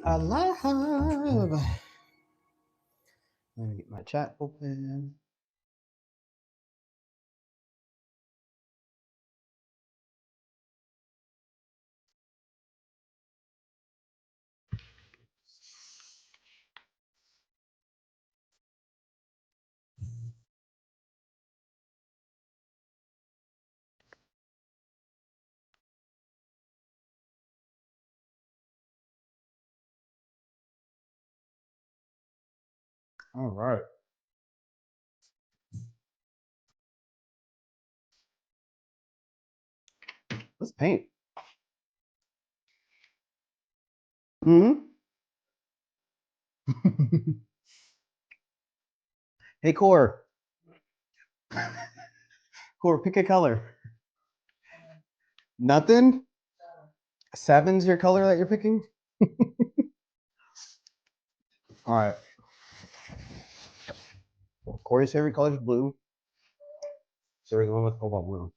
alive. Let me get my chat open. All right. Let's paint. Hmm. Hey, Core. Core, pick a color. Nothing? Seven's your color that you're picking? All right. Corey's favorite color is blue. So we're going with cobalt blue.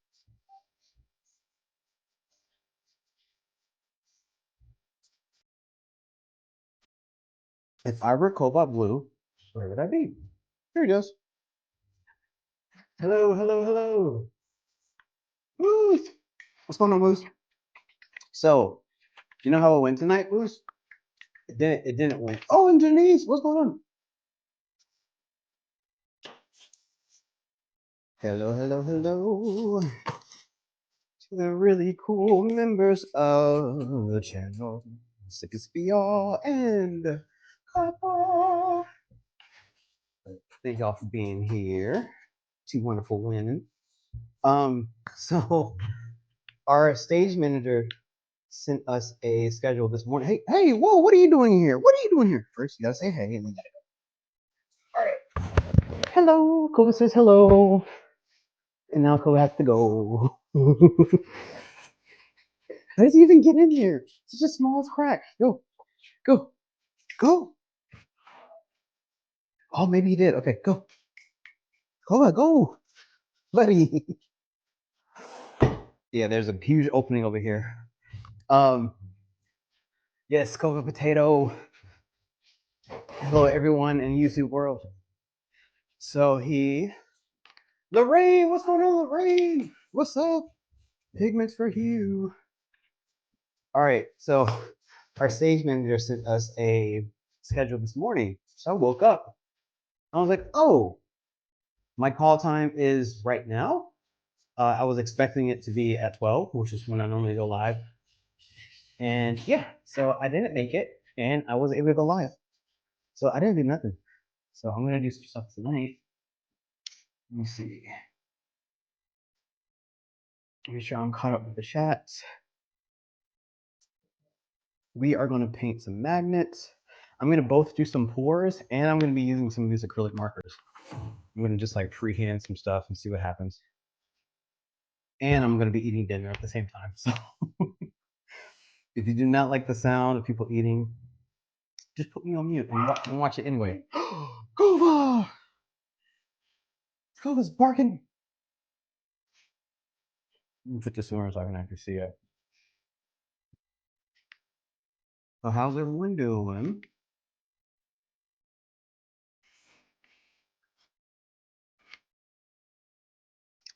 If I were cobalt blue, where would I be? Here it is. Hello, hello, hello. Moose. What's going on, Moose? So, you know how it went tonight, Moose? It didn't win. Oh, and Denise, what's going on? Hello, hello, hello. To the really cool members of the channel. Sick as BR and Couple. Thank y'all for being here. Two wonderful women. So our stage manager sent us a schedule this morning. Hey, whoa, what are you doing here? What are you doing here? First, you gotta say hey, and then all right. Hello, Kobe says hello. And now Kobe has to go. How does he even get in here? It's just a small crack. Go, go, go. Oh, maybe he did. Okay, go. Kobe, go. Buddy. Yeah, there's a huge opening over here. Yes, Kobe Potato. Hello, everyone in YouTube world. So Lorraine, what's going on, Lorraine? What's up? Pigments for Hugh. All right, so our stage manager sent us a schedule this morning. So I woke up. I was like, oh, my call time is right now. I was expecting it to be at 12, which is when I normally go live. And yeah, so I didn't make it, and I wasn't able to go live. So I didn't do nothing. So I'm gonna do some stuff tonight. Let me see. Make sure I'm caught up with the chats. We are gonna paint some magnets. I'm gonna both do some pours, and I'm gonna be using some of these acrylic markers. I'm gonna just like freehand some stuff and see what happens. And I'm gonna be eating dinner at the same time. So if you do not like the sound of people eating, just put me on mute and watch it anyway. Kova! Kova's barking. Let me put this somewhere so I can actually see it. So how's everyone doing?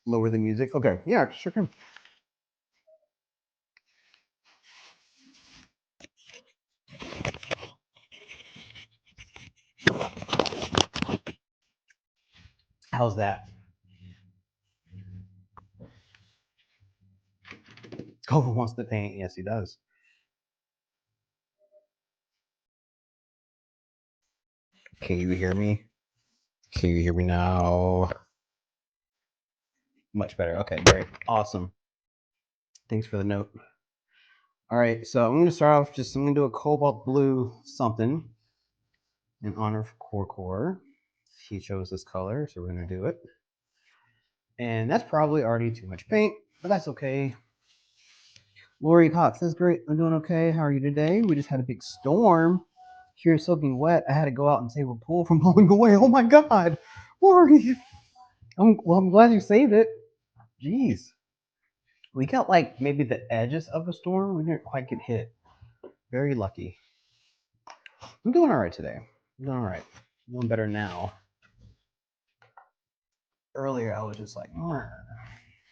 Lower the music. Okay, yeah, sure can. How's that? Kova wants to paint. Yes, he does. Can you hear me? Can you hear me now? Much better. Okay, great. Awesome. Thanks for the note. All right, so I'm going to start off I'm going to do a cobalt blue something in honor of Core. He chose this color, so we're going to do it. And that's probably already too much paint, but that's okay. Lori Cox says, great, I'm doing okay. How are you today? We just had a big storm. Here soaking wet. I had to go out and save a pool from blowing away. Oh my God. Lori. I'm glad you saved it. Jeez. We got like maybe the edges of a storm. We didn't quite get hit. Very lucky. I'm doing all right today. I'm doing all right. I'm doing better now. Earlier, I was just like,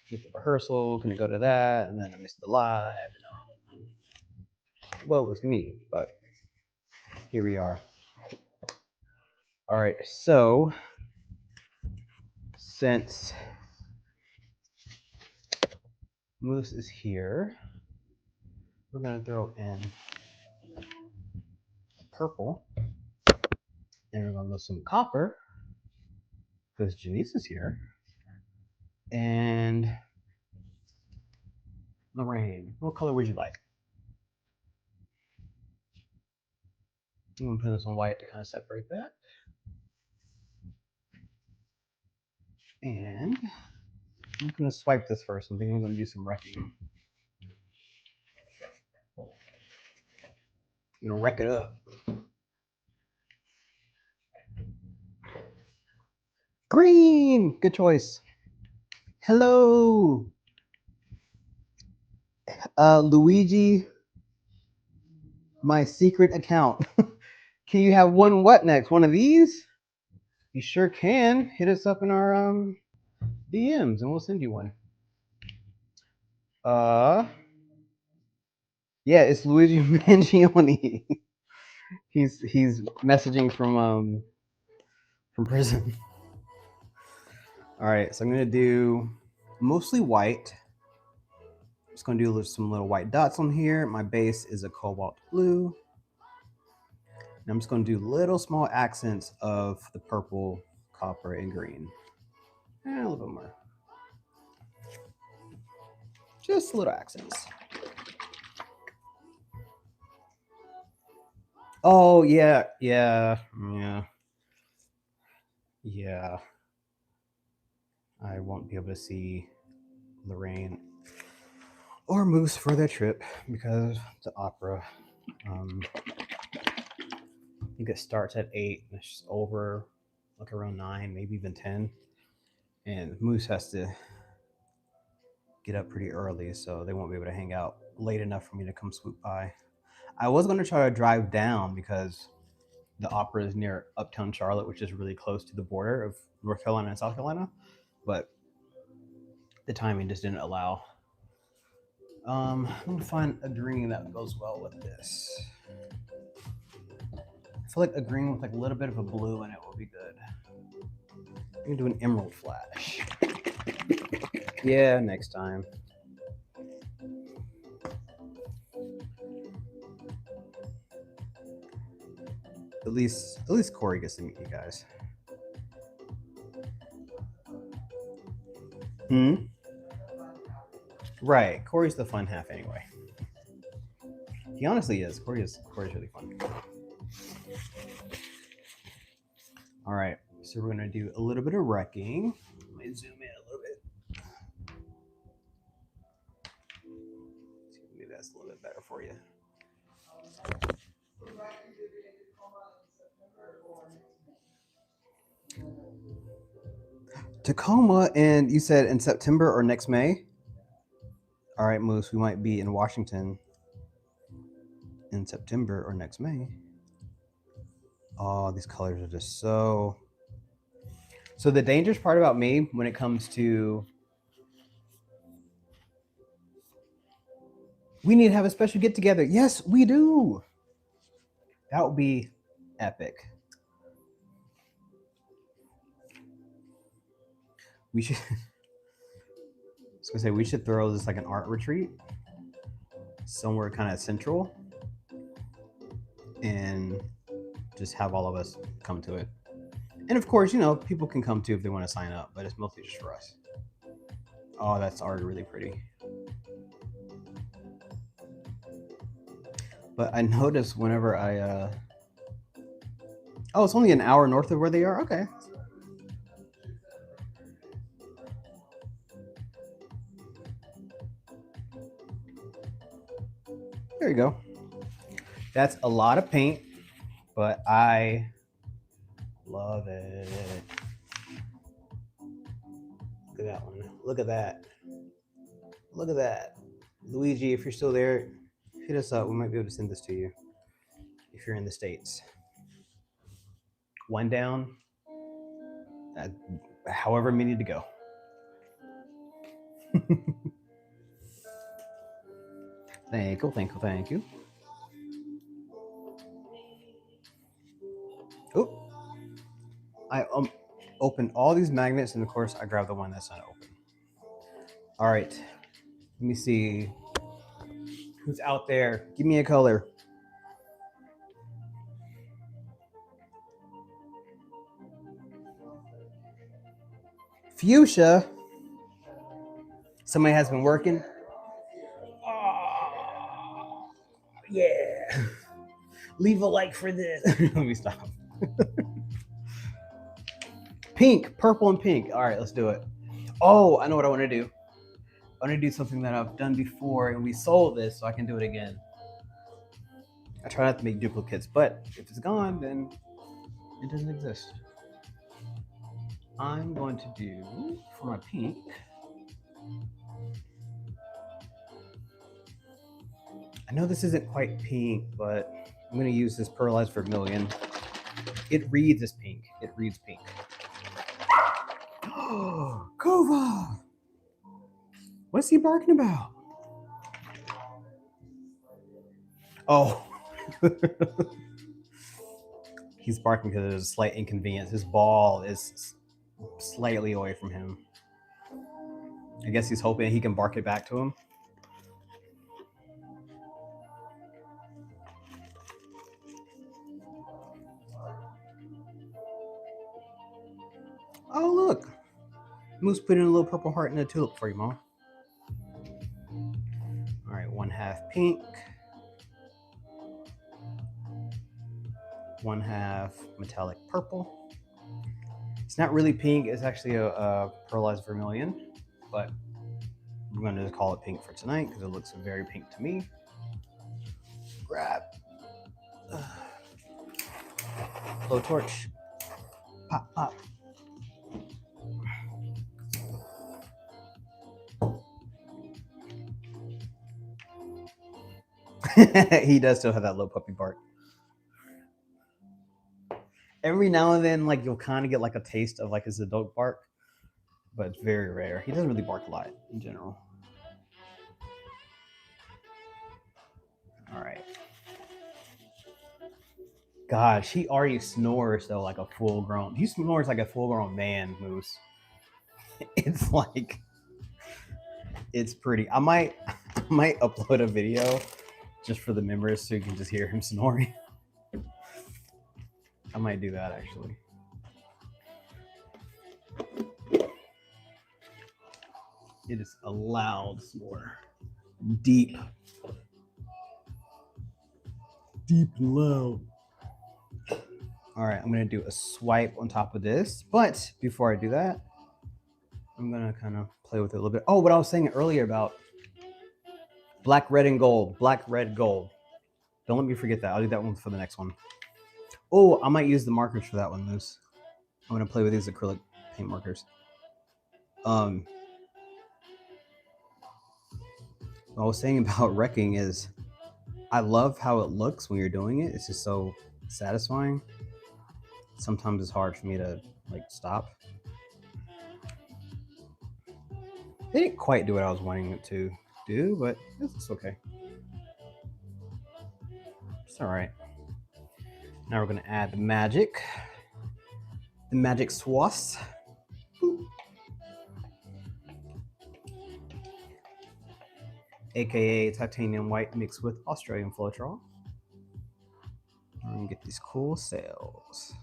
get the rehearsal, gonna go to that, and then I missed the live. Well, it was me, but here we are. All right, so since Moose is here, we're gonna throw in purple, and we're gonna go some copper because Janice is here, and Lorraine. What color would you like? I'm gonna put this on white to kind of separate that, and I'm gonna swipe this first. I think I'm gonna do some wrecking. I'm gonna wreck it up. Green, good choice. Hello, Luigi, my secret account. Can you have one what next? One of these? You sure can. Hit us up in our DMs and we'll send you one. Yeah, it's Luigi Mangione. he's messaging from prison. All right, so I'm gonna do mostly white. Just gonna do some little white dots on here. My base is a cobalt blue. And I'm just gonna do little small accents of the purple, copper, and green. And a little bit more. Just little accents. Oh yeah. I won't be able to see Lorraine or Moose for their trip because the opera. I think it starts at 8 and it's over like around 9, maybe even 10. And Moose has to get up pretty early, so they won't be able to hang out late enough for me to come swoop by. I was going to try to drive down because the opera is near Uptown Charlotte, which is really close to the border of North Carolina and South Carolina, but the timing just didn't allow. I'm gonna find a green that goes well with this. I feel like a green with like a little bit of a blue in it will be good. I'm gonna do an emerald flash. Yeah, next time. At least Corey gets to meet you guys. Right, Corey's the fun half anyway. He honestly is. Corey's really fun. All right, so we're gonna do a little bit of wrecking. Let me zoom in a little bit. Maybe that's a little bit better for you. Tacoma, and you said in September or next May? All right, Moose, we might be in Washington in September or next May. Oh, these colors are just so... So the dangerous part about me when it comes to... We need to have a special get-together. Yes, we do. That would be epic. We should... I was gonna say, we should throw this like an art retreat somewhere kind of central and just have all of us come to it. And of course, you know, people can come too if they want to sign up, but it's mostly just for us. Oh, that's already really pretty. But I noticed whenever I... Oh, it's only an hour north of where they are? Okay. There you go. That's a lot of paint, but I love it. Look at that one. Look at that. Look at that. Luigi, if you're still there, hit us up. We might be able to send this to you if you're in the States. One down. However many to go. Thank you, thank you, thank you. Oh, I opened all these magnets, and of course I grabbed the one that's not open. All right, let me see who's out there. Give me a color. Fuchsia. Somebody has been working. Oh, yeah. Leave a like for this. Let me stop. Pink, purple, and pink. All right, let's do it. Oh, I know what I want to do. I want to do something that I've done before, and we sold this, so I can do it again. I try not to make duplicates, but if it's gone, then it doesn't exist. I'm going to do, for my pink, I know this isn't quite pink, but I'm going to use this pearlized vermilion. It reads as pink. It reads pink. Kova! What's he barking about? Oh. He's barking because there's a slight inconvenience. His ball is slightly away from him. I guess he's hoping he can bark it back to him. Oh, look. Moose put in a little purple heart in a tulip for you, Mom. All right, 1/2 pink. 1/2 metallic purple. It's not really pink. It's actually a pearlized vermilion, but I'm going to just call it pink for tonight because it looks very pink to me. Grab. Blow torch. Pop, pop. He does still have that little puppy bark. Every now and then, like you'll kind of get like a taste of like his adult bark, but it's very rare. He doesn't really bark a lot in general. All right. Gosh, he already snores though like a full grown. He snores like a full grown man, Moose. It's like it's pretty. I might upload a video just for the members so you can just hear him snoring. I might do that actually. It is a loud snore. Deep. Deep and loud. All right, I'm gonna do a swipe on top of this, but before I do that, I'm gonna kind of play with it a little bit. Oh, what I was saying earlier about black, red, and gold. Black, red, gold. Don't let me forget that. I'll do that one for the next one. Oh, I might use the markers for that one, Moose. I'm gonna play with these acrylic paint markers. What I was saying about wrecking is I love how it looks when you're doing it. It's just so satisfying. Sometimes it's hard for me to like stop. They didn't quite do what I was wanting it to do, but it's okay. It's all right. Now we're gonna add the magic swass. AKA titanium white mixed with Australian Floetrol. I'm gonna get these cool sails.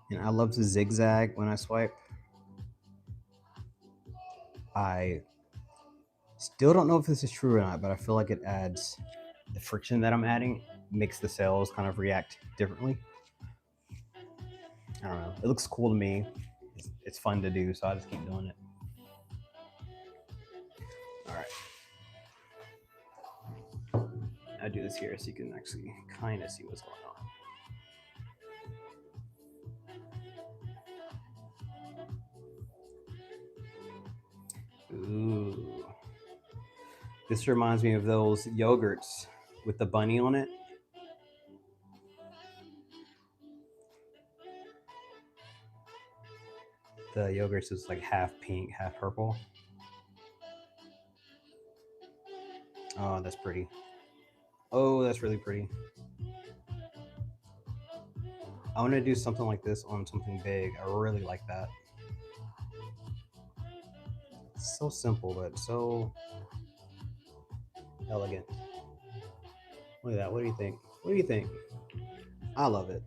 And I love to zigzag when I swipe. I still don't know if this is true or not, but I feel like it adds the friction that I'm adding, makes the sails kind of react differently. I don't know. It looks cool to me. It's fun to do, so I just keep doing it. All right. I'll do this here so you can actually kind of see what's going on. Ooh. This reminds me of those yogurts with the bunny on it. The yogurt is like half pink, half purple. Oh, that's pretty. Oh, that's really pretty. I want to do something like this on something big. I really like that. It's so simple, but so elegant. Look at that. What do you think? What do you think? I love it.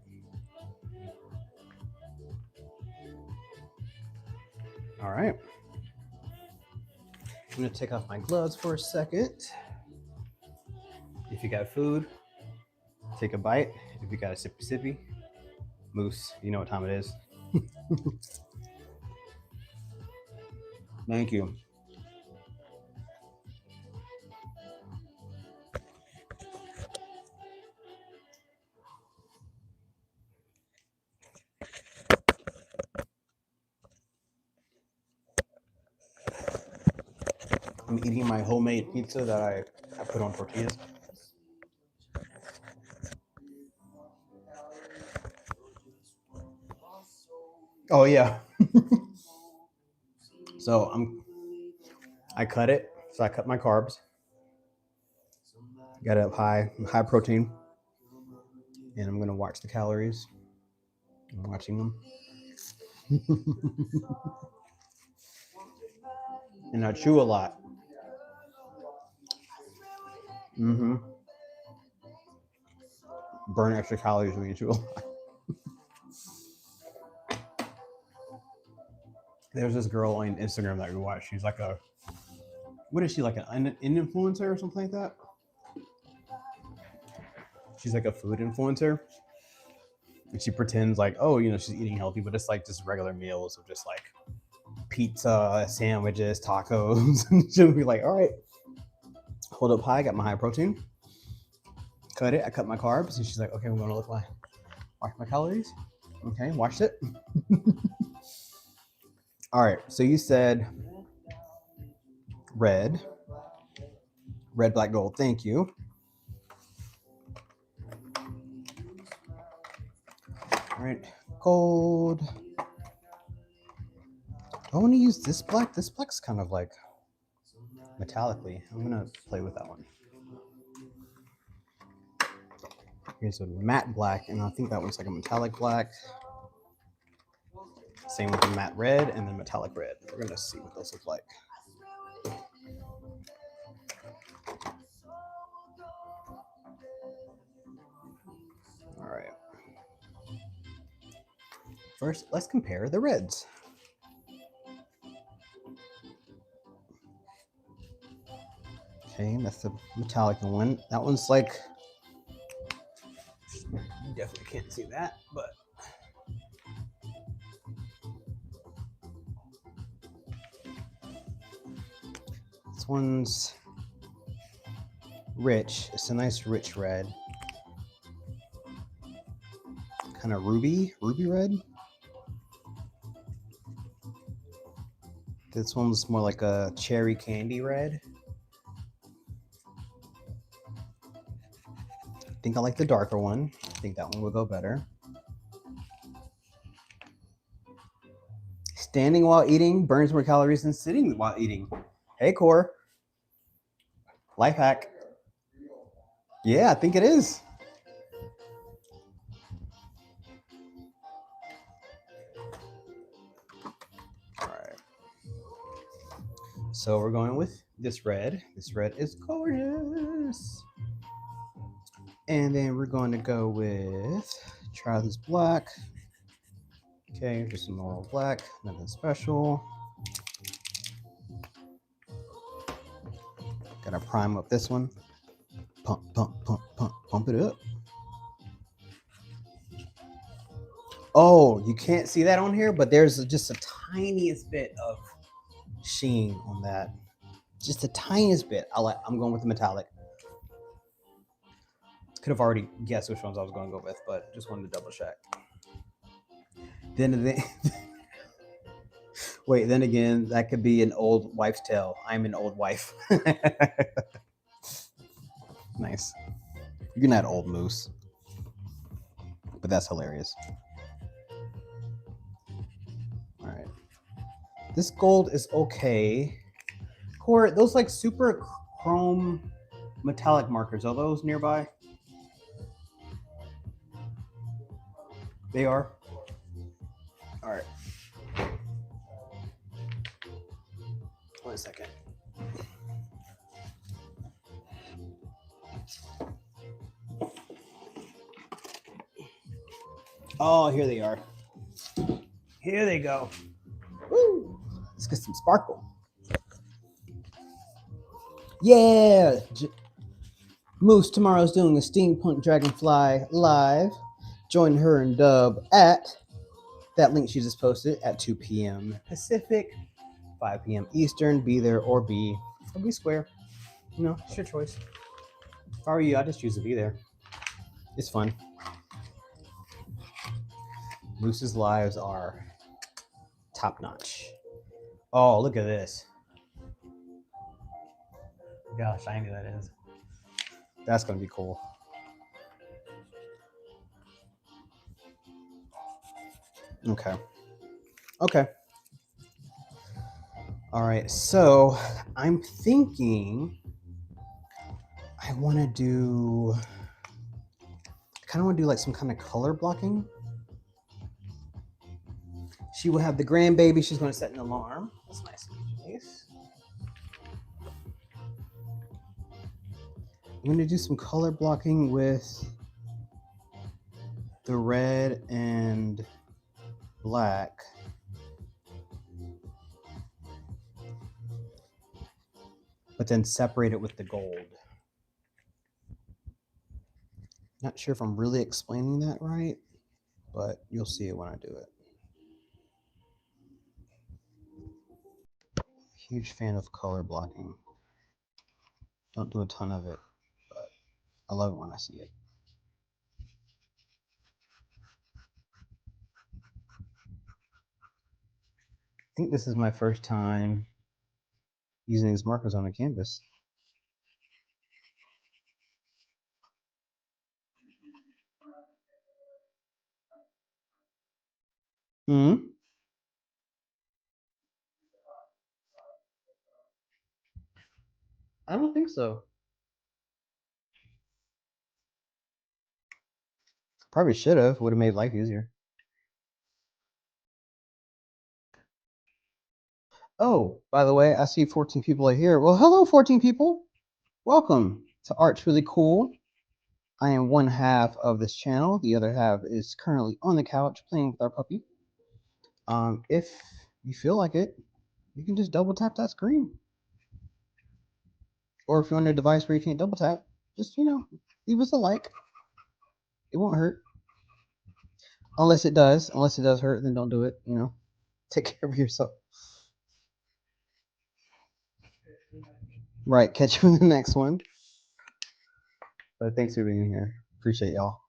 All right. I'm going to take off my gloves for a second. If you got food, take a bite. If you got a sippy sippy, Moose, you know what time it is. Thank you. I'm eating my homemade pizza that I put on tortillas. Oh yeah. So I cut it. So I cut my carbs. Got it up high protein. And I'm gonna watch the calories. I'm watching them. And I chew a lot. Mm-hmm. Burn extra calories when you chew a lot. There's this girl on Instagram that we watch. She's like what is she, like an influencer or something like that? She's like a food influencer. And she pretends like, oh, she's eating healthy, but it's like just regular meals of just like pizza, sandwiches, tacos. And she'll be like, all right, hold up high, got my high protein. Cut it, I cut my carbs. And she's like, okay, I'm gonna watch my calories. Okay, watched it. All right, so you said red, black, gold. Thank you. All right, gold. I want to use this black. This black's kind of like metallically. I'm gonna play with that one. Here's a matte black, and I think that one's like a metallic black. Same with the matte red and then metallic red. We're gonna see what those look like. All right. First, let's compare the reds. Okay, that's the metallic one. That one's like, you definitely can't see that, but this one's rich. It's a nice rich red. Kind of ruby red. This one's more like a cherry candy red. I think I like the darker one. I think that one will go better. Standing while eating burns more calories than sitting while eating. Hey, Core. Life hack. Yeah, I think it is. All right. So we're going with this red. This red is gorgeous. And then we're going to go with, try this black. Okay, just some normal black, nothing special. Gotta prime up this one. Pump, pump, pump, pump, pump it up. Oh, you can't see that on here, but there's just a tiniest bit of sheen on that. Just the tiniest bit. I'm going with the metallic. Could have already guessed which ones I was going to go with, but just wanted to double check. Then wait, then again, that could be an old wife's tale. I'm an old wife. Nice. You're not old Moose, but that's hilarious. All right. This gold is okay. Core, those like super chrome metallic markers, are those nearby? They are? All right. 1 second. Oh, here they are. Here they go. Woo! Let's get some sparkle. Yeah! Moose tomorrow's doing a Steampunk Dragonfly live. Join her and Dub at that link she just posted at 2 p.m. Pacific, 5 p.m. Eastern. Be there or be square. You know, it's your choice. If I were you, I'd just choose to be there. It's fun. Moose's lives are top notch. Oh, look at this. Look how shiny that is. That's going to be cool. Okay. Okay. All right. So I'm thinking I want to do, I kind of want to do like some kind of color blocking. She will have the grandbaby. She's going to set an alarm. That's nice. I'm going to do some color blocking with the red and black. But then separate it with the gold. Not sure if I'm really explaining that right, but you'll see it when I do it. Huge fan of color blocking. Don't do a ton of it, but I love it when I see it. I think this is my first time using these markers on a canvas. Hmm? I don't think so. Probably should have. Would have made life easier. Oh, by the way, I see 14 people are here. Well, hello, 14 people. Welcome to Art's Really Cool. I am one half of this channel. The other half is currently on the couch playing with our puppy. If you feel like it, you can just double tap that screen. Or if you're on a device where you can't double tap, just, leave us a like. It won't hurt. Unless it does. Unless it does hurt, then don't do it. Take care of yourself. Right. Catch you in the next one. But thanks for being here. Appreciate y'all.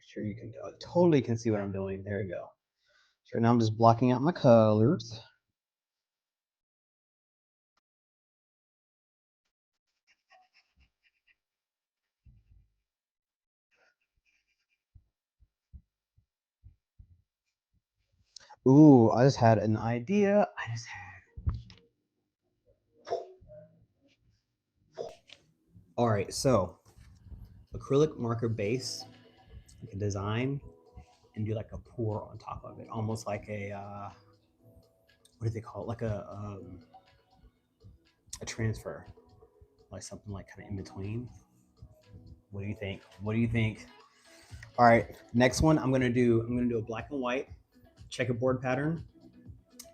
Sure you can totally can see what I'm doing. There you go. Sure, now I'm just blocking out my colors. Ooh, I just had an idea. All right, so acrylic marker base, you can design and do like a pour on top of it, almost like a what do they call it? Like a transfer, like something like kind of in between. What do you think? What do you think? All right, next one I'm gonna do a black and white checkerboard pattern,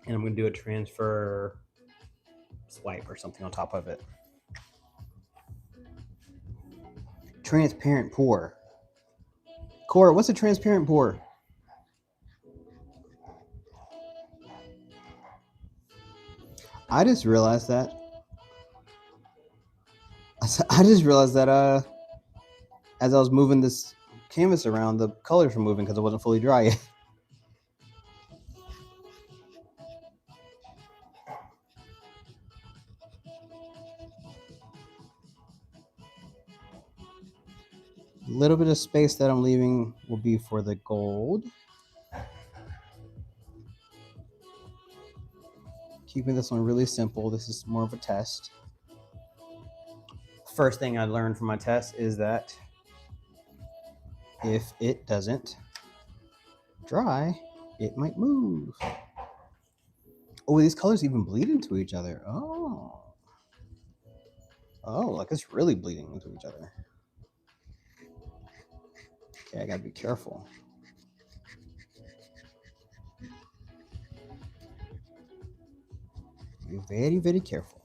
and I'm gonna do a transfer swipe or something on top of it. Transparent pour. Cora, what's a transparent pour? I just realized that. I just realized that as I was moving this canvas around, the colors were moving because it wasn't fully dry yet. A little bit of space that I'm leaving will be for the gold. Keeping this one really simple. This is more of a test. First thing I learned from my test is that if it doesn't dry, it might move. Oh, these colors even bleed into each other. Oh, like it's really bleeding into each other. Okay, I gotta be careful. Be very, very careful.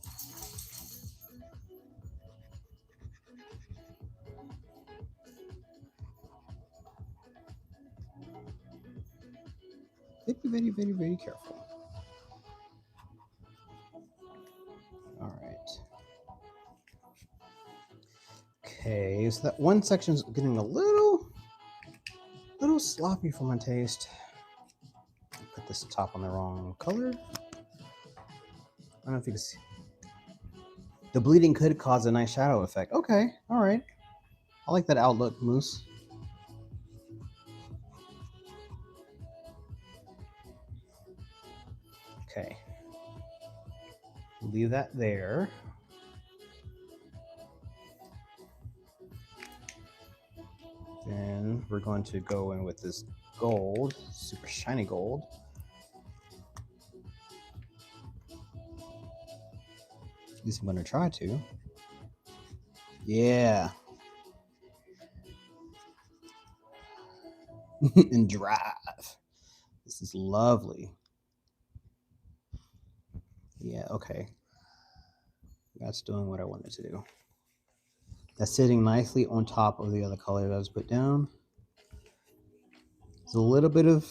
Be very, very, very careful. All right. Okay, so that one section's getting a little sloppy for my taste. Put this top on the wrong color. I don't know if you can see. The bleeding could cause a nice shadow effect. Okay, all right. I like that outlook, Moose. Okay. Leave that there. Then we're going to go in with this gold, super shiny gold. At least I'm going to try to. Yeah. And drive. This is lovely. Yeah, okay. That's doing what I wanted to do. That's sitting nicely on top of the other color that was put down. There's a little bit of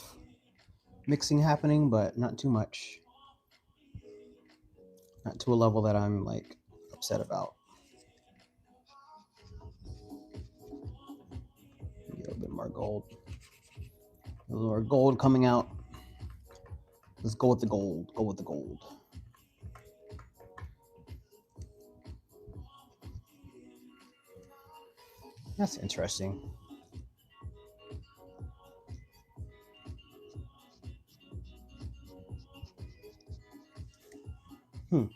mixing happening, but not too much. Not to a level that I'm like upset about. A little bit more gold. A little more gold coming out. Let's go with the gold. Go with the gold. That's interesting. I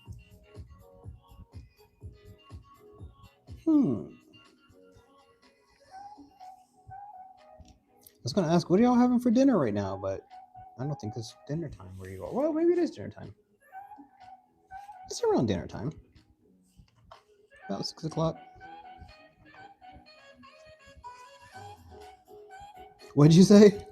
was gonna ask, what are y'all having for dinner right now? But I don't think it's dinner time where you are. Well, maybe it is dinner time. It's around dinner time. About 6 o'clock. What did you say?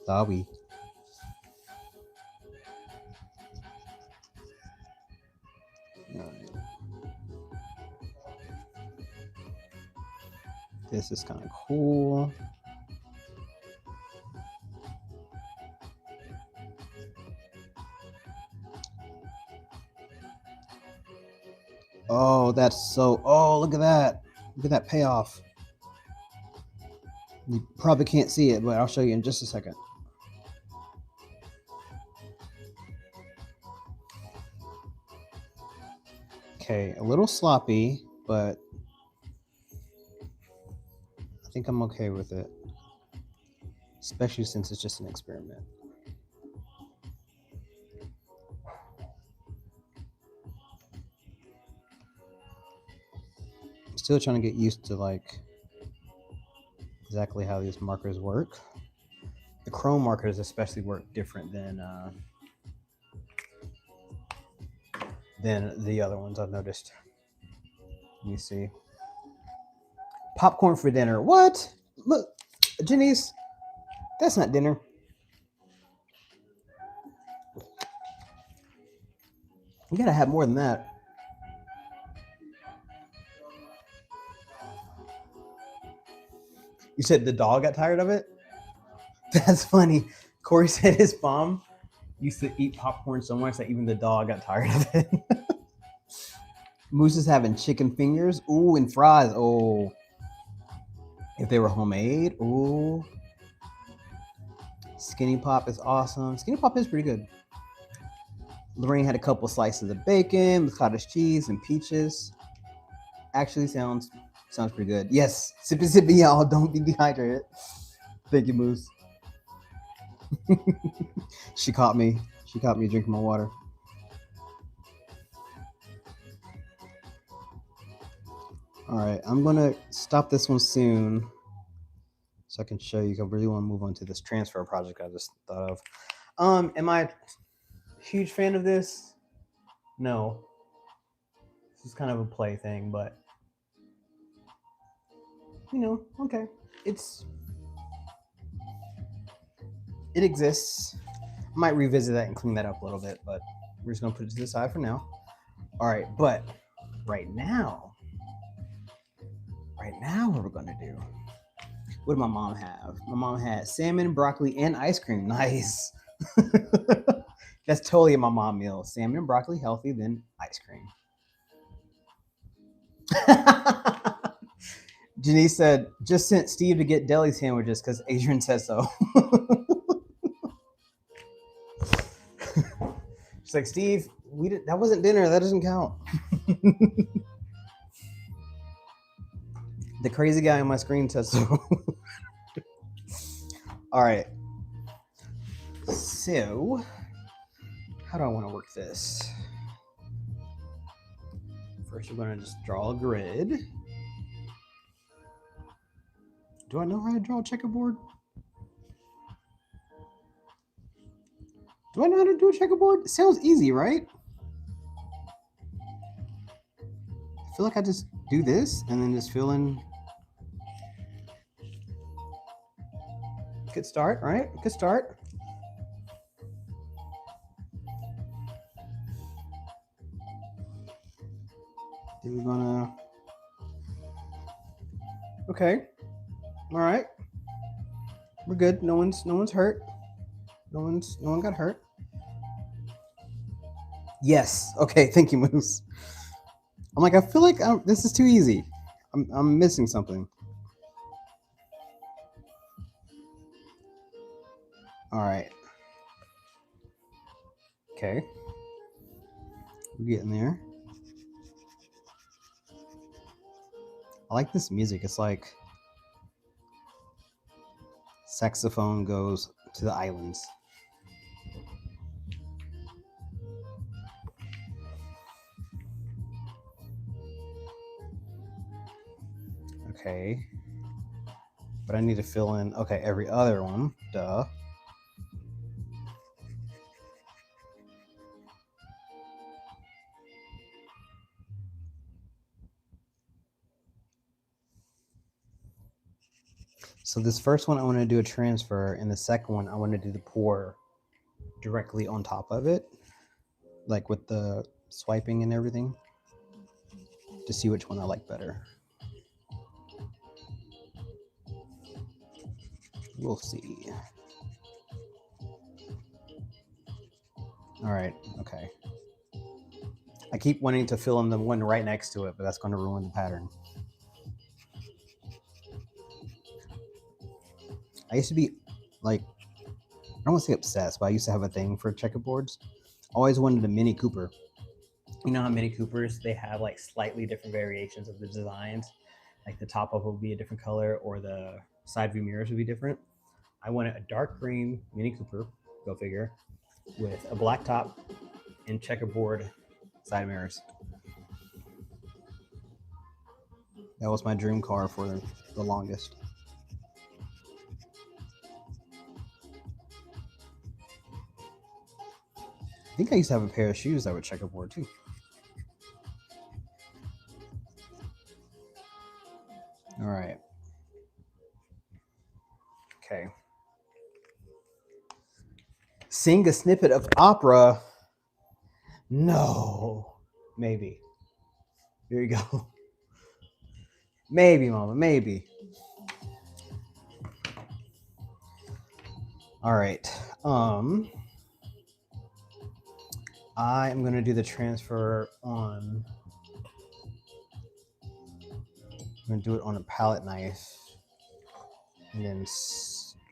Sorry. Alright. This is kind of cool. Oh, that's so. Oh, look at that. Look at that payoff. You probably can't see it, but I'll show you in just a second. Okay, a little sloppy, but I think I'm okay with it. Especially since it's just an experiment. I'm still trying to get used to like exactly how these markers work. The chrome markers especially work different than the other ones I've noticed. Let me see. Popcorn for dinner. What? Look, Janice, that's not dinner. You gotta have more than that. You said the dog got tired of it? That's funny. Corey said his mom used to eat popcorn so much that even the dog got tired of it. Moose is having chicken fingers. Ooh, and fries. Oh. If they were homemade. Ooh. Skinny Pop is awesome. Skinny Pop is pretty good. Lorraine had a couple slices of bacon with cottage cheese and peaches. Actually sounds pretty good. Yes, sippy, y'all. Don't be dehydrated. Thank you, Moose. She caught me. She caught me drinking my water. All right, I'm gonna stop this one soon, so I can show you. I really want to move on to this transfer project I just thought of. Am I a huge fan of this? No. This is kind of a play thing, but you know, okay. It exists. I might revisit that and clean that up a little bit, but we're just gonna put it to the side for now. All right, but right now, what we're gonna do? What did my mom have? My mom had salmon, broccoli, and ice cream. Nice. That's totally a my mom meal. Salmon, broccoli, healthy, then ice cream. Janice said, just sent Steve to get deli sandwiches because Adrian said so. She's like, Steve, that wasn't dinner. That doesn't count. The crazy guy on my screen says so. All right. So, how do I want to work this? First, we're going to just draw a grid. Do I know how to draw a checkerboard? Do I know how to do a checkerboard? It sounds easy, right? I feel like I just do this and then just fill in. Good start, right? Good start. Then we're gonna. Okay. All right. We're good. No one's hurt. No one got hurt. Yes. Okay. Thank you, Moose. I'm like, I feel like this is too easy. I'm missing something. All right. Okay. We're getting there. I like this music. It's like saxophone goes to the islands. Okay. But I need to fill in, okay, every other one. Duh. So this first one, I want to do a transfer, and the second one, I want to do the pour directly on top of it, like with the swiping and everything, to see which one I like better. We'll see. All right, okay. I keep wanting to fill in the one right next to it, but that's going to ruin the pattern. I used to be like, I don't want to say obsessed, but I used to have a thing for checkerboards. I always wanted a Mini Cooper. You know how Mini Coopers, they have like slightly different variations of the designs. Like the top of it will be a different color, or the side view mirrors would be different. I wanted a dark green Mini Cooper, go figure, with a black top and checkerboard side mirrors. That was my dream car for the longest. I think I used to have a pair of shoes that were checkerboard too. All right. Okay. Sing a snippet of opera. No. Maybe. Here you go. Maybe, Mama. Maybe. All right. I am gonna do the transfer on. I'm gonna do it on a palette knife, and then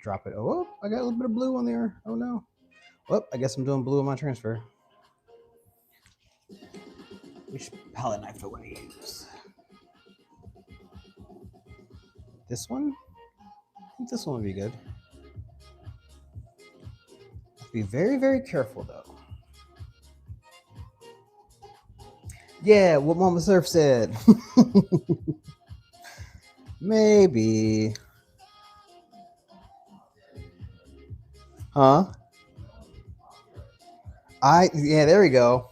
drop it. Oh, I got a little bit of blue on there. Oh no. Well, I guess I'm doing blue on my transfer. Which palette knife do I want to use? This one? I think this one would be good. Be very, very careful though. Yeah, what Mama Surf said. Maybe. Huh? Yeah, there we go.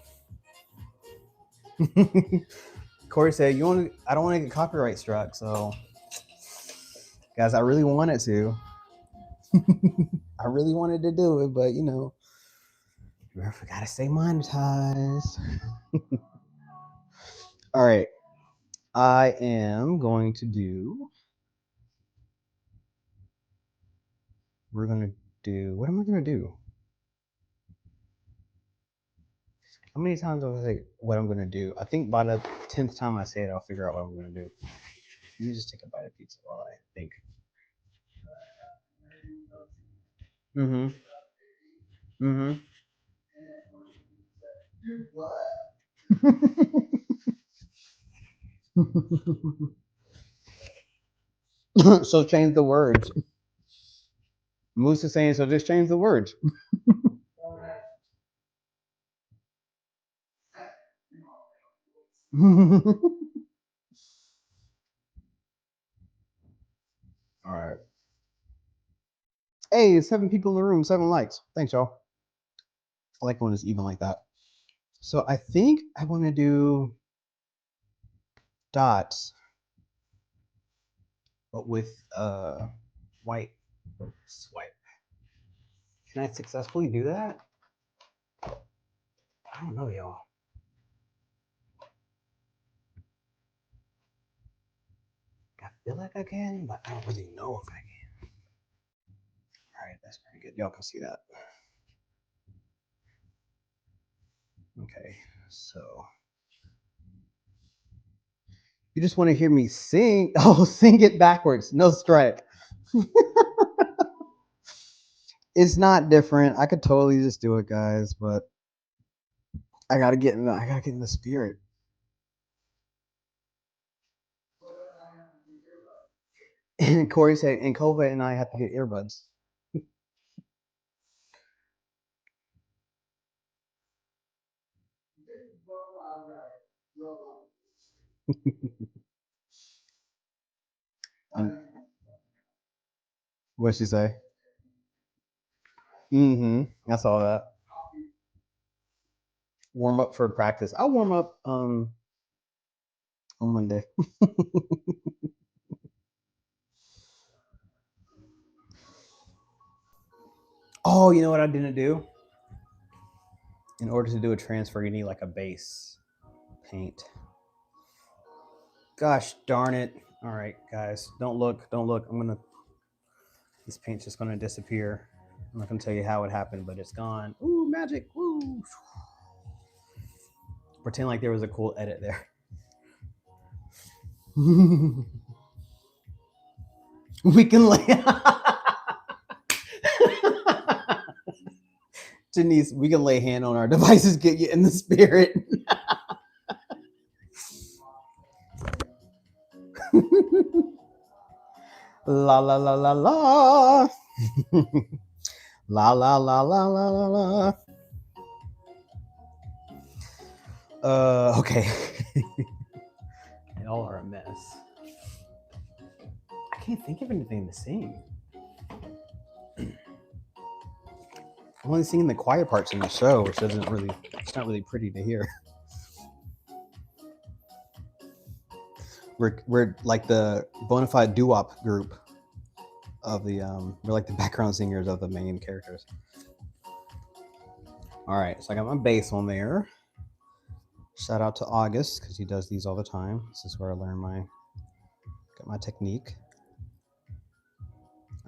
Corey said, I don't want to get copyright struck, so guys, I really wanted to. I really wanted to do it, but you know, we gotta stay monetized. All right. I am going to do. We're gonna do. What am I gonna do? How many times do I say what I'm gonna do? I think by the 10th time I say it, I'll figure out what I'm gonna do. Let me just take a bite of pizza while I think. Mm-hmm. Mm-hmm. So change the words. Moose is saying so. Just change the words. All right. Hey, 7 people in the room, 7 likes. Thanks, y'all. I like when it's even like that. So I think I want to do dots, but with white swipe. Can I successfully do that? I don't know, y'all. I feel like I can, but I don't really know if I can. All right, that's pretty good. Y'all can see that. Okay, so you just want to hear me sing? Oh, sing it backwards. No strike. It's not different. I could totally just do it, guys, but I gotta get in the spirit. And Corey said, and Kova and I have to get earbuds. What'd she say? Mm-hmm. I saw that. Warm up for practice. I'll warm up on Monday. Oh, you know what I didn't do? In order to do a transfer, you need like a base paint. Gosh darn it. All right, guys, don't look. This paint's just gonna disappear. I'm not gonna tell you how it happened, but it's gone. Ooh, magic. Woo. Pretend like there was a cool edit there. We can lay. Denise, we can lay hand on our devices, get you in the spirit. La la la la la. La la la la la la la. Okay. Y'all are a mess. I can't think of anything to sing. I'm only singing the choir parts in the show, which doesn't really, it's not really pretty to hear. We're like the bona fide doo-wop group of the we're like the background singers of the main characters. All right, so I got my bass on there. Shout out to August because he does these all the time. This is where I learn got my technique.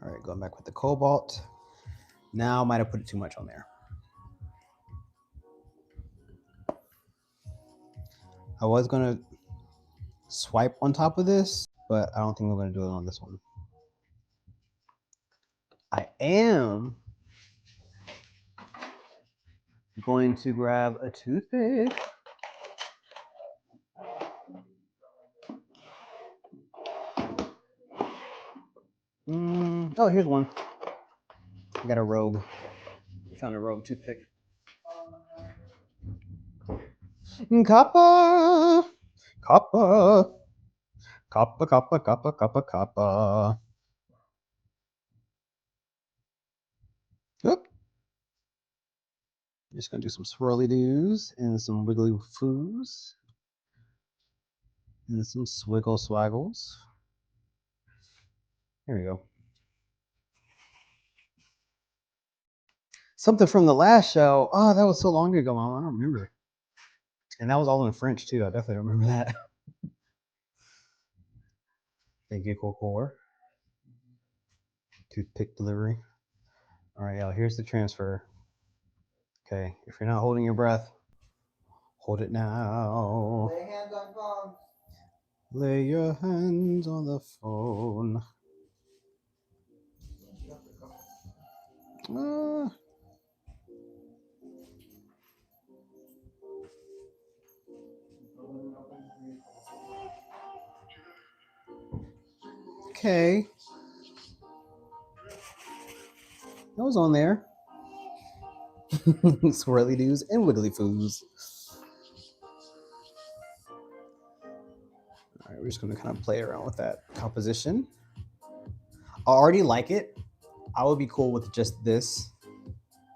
All right, going back with the cobalt. Now I might have put it too much on there. I was gonna swipe on top of this, but I don't think I'm gonna do it on this one. I am going to grab a toothpick Oh, here's one. I got a rogue. Found a rogue toothpick. Copper, copper, copper, copper, copper, copper, copper. Oop. Just gonna do some swirly doos and some wiggly foos and some swiggle swaggles. There we go. Something from the last show. Oh, that was so long ago, Mom. I don't remember. And that was all in French too. I definitely don't remember that. Thank you, Core. Toothpick delivery. All right, y'all. Here's the transfer. Okay, if you're not holding your breath, hold it now. Lay hands on phone. Lay your hands on the phone. Okay. That was on there. Swirly doos and wiggly foos. All right, we're just gonna kind of play around with that composition. I already like it. I would be cool with just this,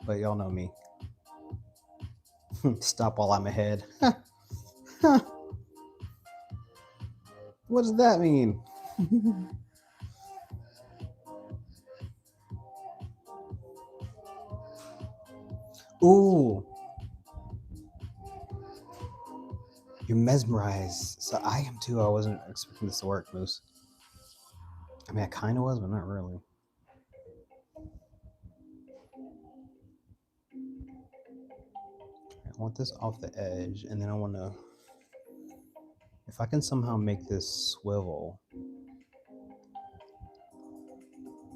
but y'all know me. Stop while I'm ahead. What does that mean? Ooh. You're mesmerized. So I am too. I wasn't expecting this to work, Moose. I mean, I kind of was, but not really. I want this off the edge, and then I want to, if I can somehow make this swivel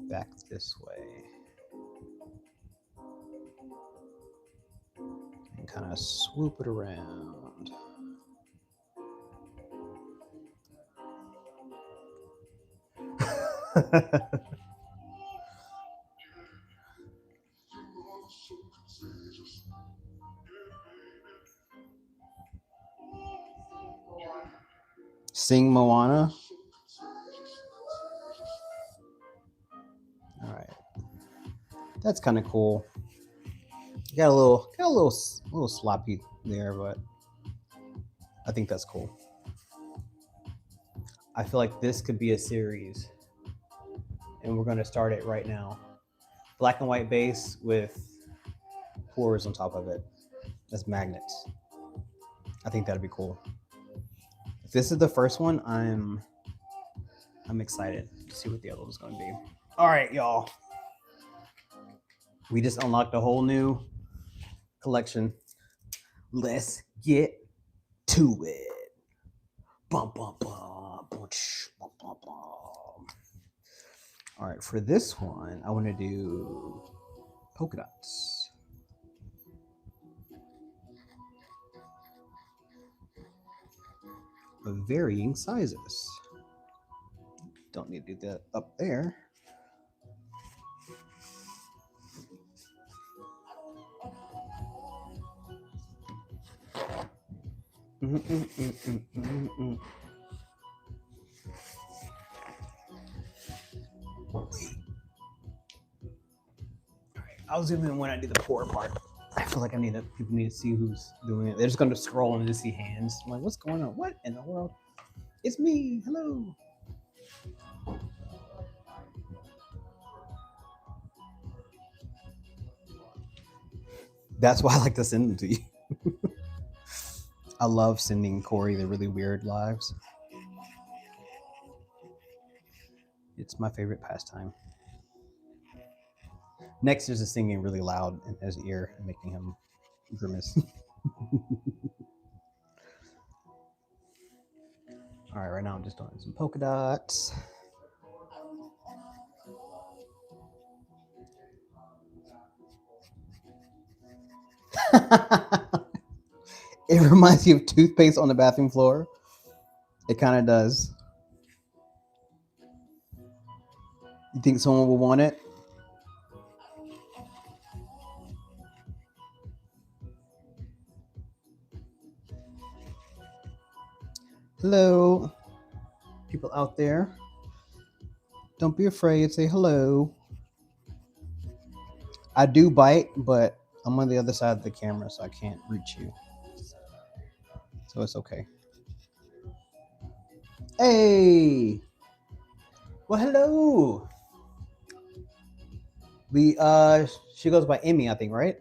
back this way and kind of swoop it around. Sing Moana. All right, that's kind of cool. Got a little sloppy there, but I think that's cool. I feel like this could be a series, and we're gonna start it right now. Black and white base with pores on top of it as magnets. I think that'd be cool. If this is the first one, I'm excited to see what the other one's gonna be. All right, y'all. We just unlocked a whole new collection. Let's get to it. Bum, bum, bum, bum, bum, bum, bum. All right, for this one, I want to do polka dots. Of varying sizes. Don't need to do that up there. I'll zoom in when I do the pour part. I feel like people need to see who's doing it. They're just gonna scroll and just see hands. I'm like, what's going on? What in the world? It's me. Hello. That's why I like to send them to you. I love sending Corey the really weird lives. It's my favorite pastime. Next is just singing really loud in his ear and making him grimace. All right, right now I'm just doing some polka dots. It reminds you of toothpaste on the bathroom floor. It kind of does. You think someone will want it? Hello, people out there. Don't be afraid. Say hello. I do bite, but I'm on the other side of the camera, so I can't reach you. So it's okay. Hey. Well, hello. She goes by Emmy, I think, right?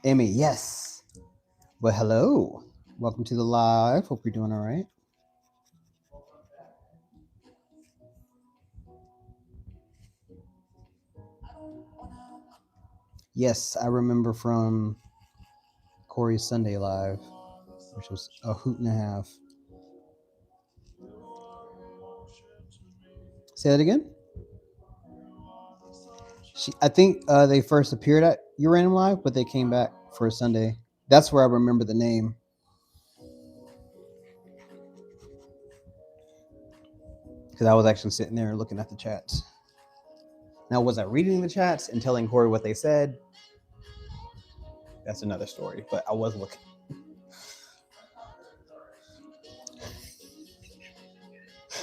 Emmy, yes. Well, hello. Welcome to the live. Hope you're doing all right. Yes, I remember from Corey's Sunday Live, which was a hoot and a half. Say that again. I think they first appeared at Uranium Live, but they came back for a Sunday. That's where I remember the name. Because I was actually sitting there looking at the chats. Now, was I reading the chats and telling Corey what they said? That's another story, but I was looking.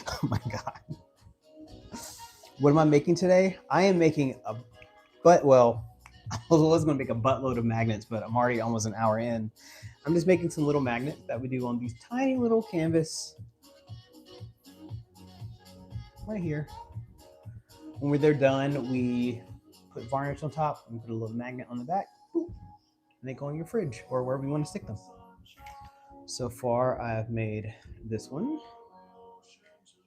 Oh my God. What am I making today? I am making I was going to make a buttload of magnets, but I'm already almost an hour in. I'm just making some little magnets that we do on these tiny little canvas right here. When they're done, we put varnish on top and put a little magnet on the back. Boop, and they go in your fridge or wherever you want to stick them. So far, I've made this one.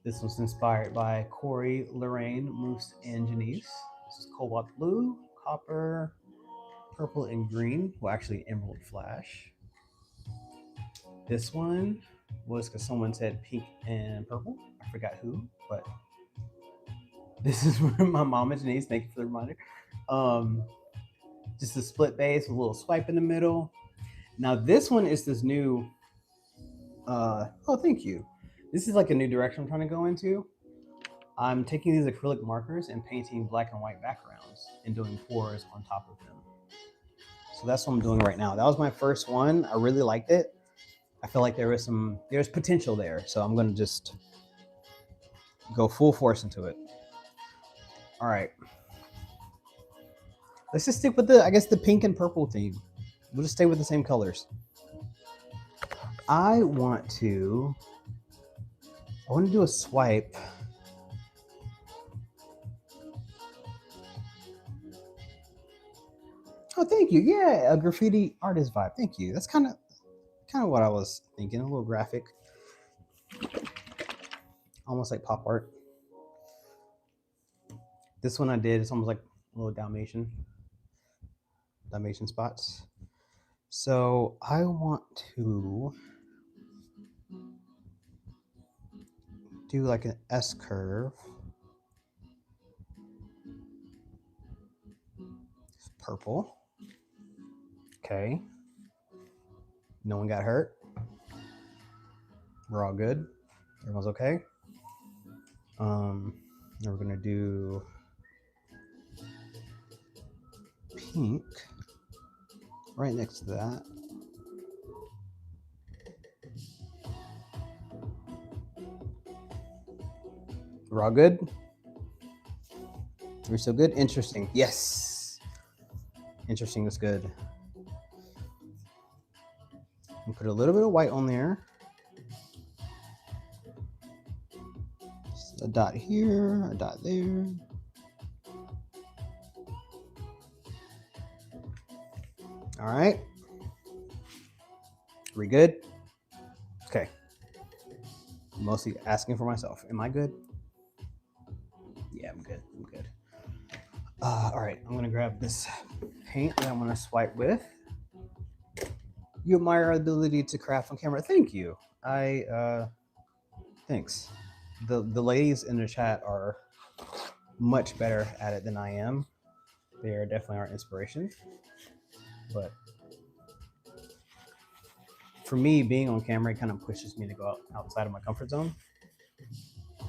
This was inspired by Corey, Lorraine, Moose, and Janice. This is cobalt blue, copper, purple, and green. Well, actually, emerald flash. This one was because someone said pink and purple. I forgot who, but this is from my mom and Janice. Thank you for the reminder. Just a split base with a little swipe in the middle. Now this one is this new. Oh, thank you. This is like a new direction I'm trying to go into. I'm taking these acrylic markers and painting black and white backgrounds and doing pours on top of them. So that's what I'm doing right now. That was my first one. I really liked it. I feel like there's potential there. So I'm gonna just go full force into it. All right. Let's just stick with the pink and purple theme. We'll just stay with the same colors. I want to do a swipe. Oh, thank you. Yeah, a graffiti artist vibe. Thank you. That's kind of what I was thinking. A little graphic, almost like pop art. This one I did. It's almost like a little Dalmatian spots. So I want to do like an S curve. Purple. Okay. No one got hurt. We're all good. Everyone's okay. Now we're gonna do pink right next to that. We're all good. We're so good. Interesting. Yes. Interesting is good. And put a little bit of white on there. Just a dot here, a dot there. All right. Are we good? Okay. I'm mostly asking for myself. Am I good? Yeah, I'm good. I'm good. All right. I'm going to grab this paint that I'm going to swipe with. You admire our ability to craft on camera. Thank you. Thanks. The ladies in the chat are much better at it than I am. They are definitely our inspiration. but for me, being on camera kind of pushes me to go outside of my comfort zone.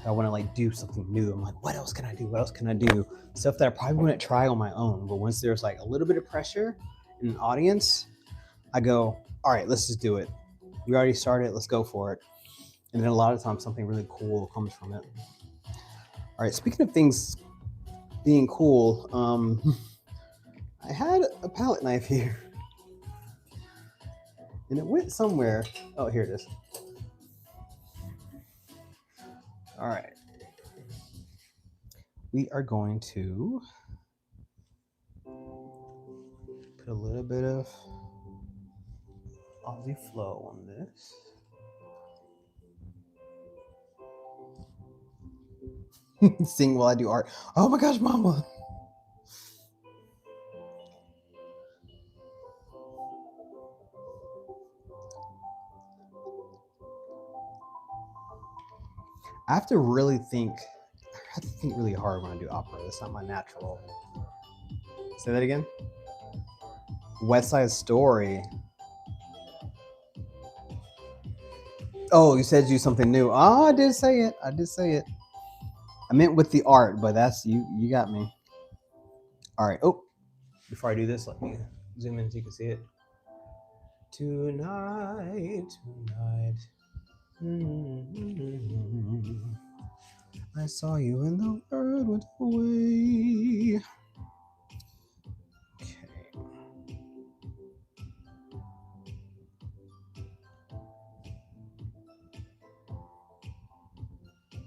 I want to like do something new. I'm like, what else can I do? What else can I do? Stuff that I probably wouldn't try on my own. But once there's like a little bit of pressure in an audience, I go, all right, let's just do it. We already started. Let's go for it. And then a lot of times something really cool comes from it. All right, speaking of things being cool, I had a palette knife here and it went somewhere. Oh, here it is. All right. We are going to put a little bit of Aussie flow on this. Sing while I do art. Oh my gosh, mama. I have to really think. I have to think really hard when I do opera. That's not my natural. Say that again. West Side Story. Oh, you said do something new. Oh, I did say it. I did say it. I meant with the art, but that's you. You got me. All right. Oh, before I do this, let me zoom in so you can see it. Tonight, tonight. I saw you and the world went away. Okay.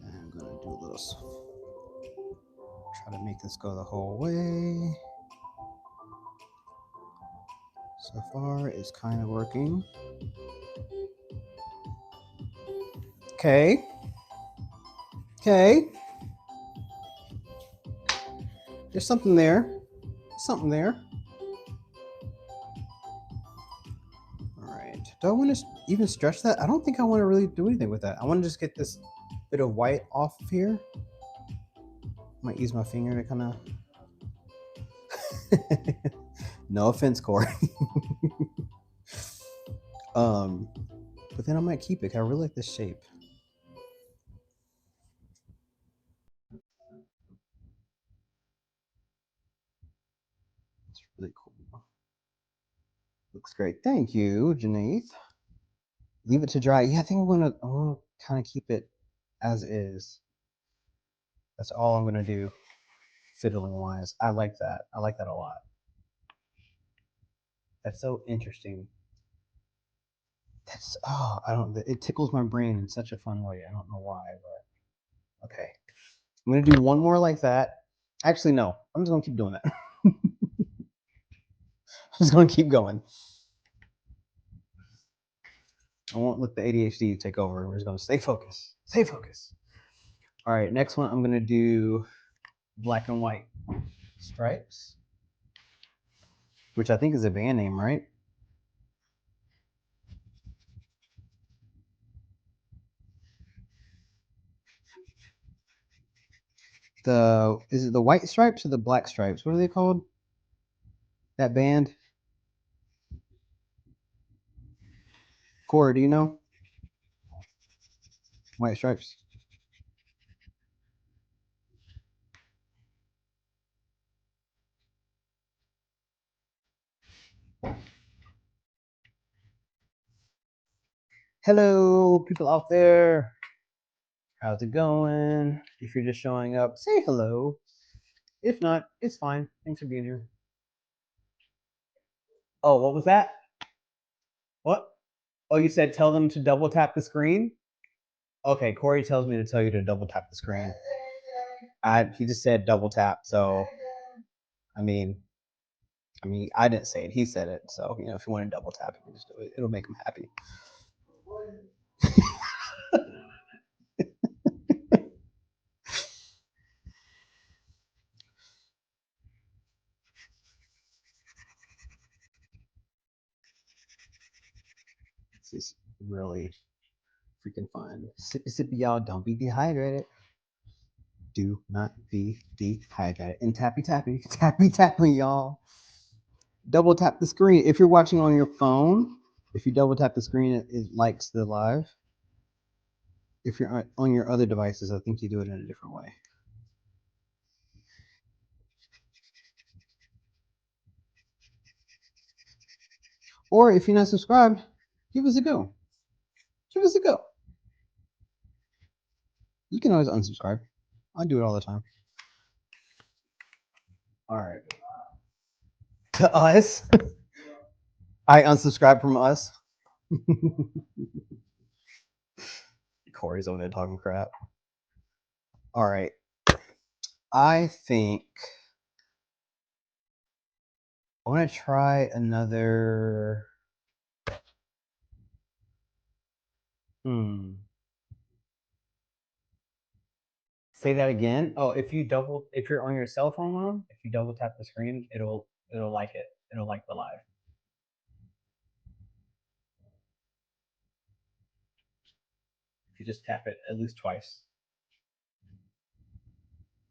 I'm gonna do a little. Try to make this go the whole way. So far, it's kind of working. Okay. Okay. There's something there. Something there. All right. Do I want to even stretch that? I don't think I want to really do anything with that. I want to just get this bit of white off of here. Might use my finger to kind of. No offense, Corey. But then I might keep it. I really like this shape. It's really cool. Looks great. Thank you, Janaith. Leave it to dry. Yeah, I think I'm gonna kind of keep it as is. That's all I'm gonna do, fiddling wise. I like that. I like that a lot. That's so interesting. That's I don't. It tickles my brain in such a fun way. I don't know why, but okay. I'm gonna do one more like that. Actually, no. I'm just gonna keep doing that. I'm just gonna keep going. I won't let the ADHD take over. We're just gonna stay focused. Stay focused. All right. Next one, I'm gonna do black and white stripes, which I think is a band name, right? Is it the white stripes or the black stripes? What are they called? That band? Cora, do you know? White stripes. Hello, people out there. How's it going? If you're just showing up, say hello. If not, it's fine. Thanks for being here. Oh, what was that? What? Oh, you said tell them to double tap the screen? Okay, Corey tells me to tell you to double tap the screen. He just said double tap, so I mean, I didn't say it. He said it. So if you want to double tap, you can just do it. It'll make him happy. This is really freaking fun. Sippy sippy, y'all. Don't be dehydrated. Do not be dehydrated. And tappy tappy, tappy tappy, y'all. Double tap the screen. If you're watching on your phone, if you double tap the screen, it likes the live. If you're on your other devices, I think you do it in a different way. Or if you're not subscribed, give us a go. Give us a go. You can always unsubscribe. I do it all the time. All right. To us. I unsubscribed from us. Corey's over there talking crap. All right. I think I want to try another. Say that again. Oh, if you're on your cell phone, Mom, if you double tap the screen, it'll like it. It'll like the live. If you just tap it at least twice.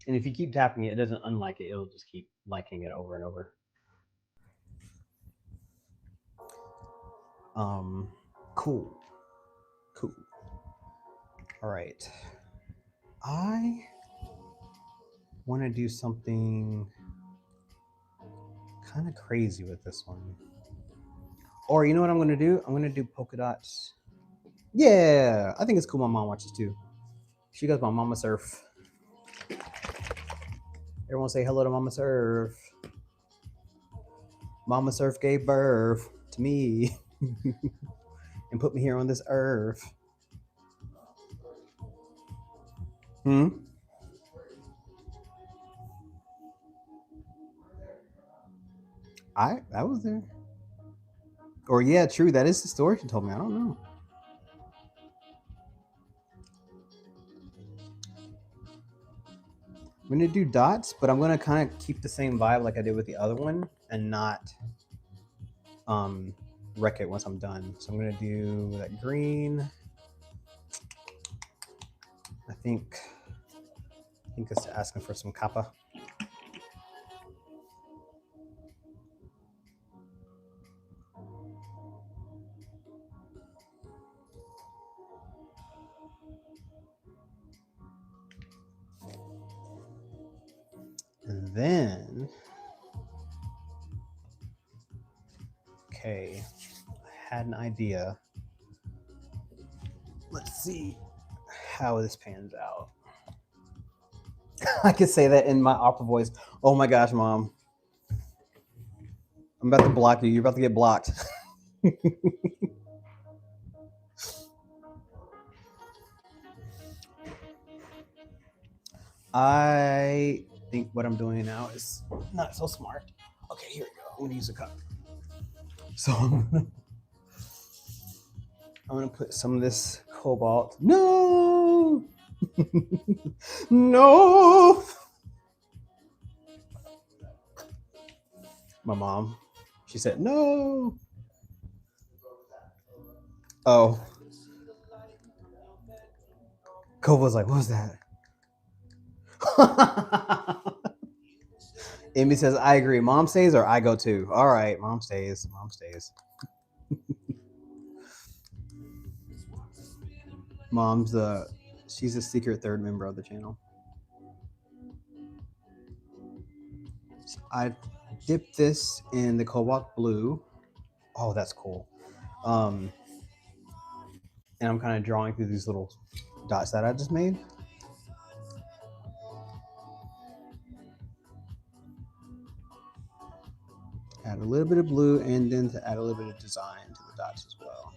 And if you keep tapping it, it doesn't unlike it. It'll just keep liking it over and over. Cool. Cool. All right. I want to do something kind of crazy with this one. Or you know what I'm going to do? I'm going to do polka dots. Yeah, I think it's cool. My mom watches too. She goes by Mama Surf. Everyone say hello to Mama Surf. Mama Surf gave birth to me and put me here on this earth. I was there. Or yeah, true. That is the story she told me. I don't know. I'm gonna do dots, but I'm gonna kind of keep the same vibe like I did with the other one and not wreck it once I'm done. So I'm gonna do that green. I think it's asking for some kappa. And then, okay, I had an idea. Let's see how this pans out. I could say that in my opera voice. Oh my gosh, Mom. I'm about to block you. You're about to get blocked. I think what I'm doing now is not so smart. Okay, here we go. I'm gonna use a cup. So I'm gonna put some of this cobalt. No, no. My mom, she said no. Oh, Cobalt was like, what was that? Amy says, I agree. Mom stays or I go too. All right, mom stays. Mom stays. Mom's she's a secret third member of the channel. I dipped this in the cobalt blue. Oh, that's cool. And I'm kind of drawing through these little dots that I just made. Add a little bit of blue and then to add a little bit of design to the dots as well.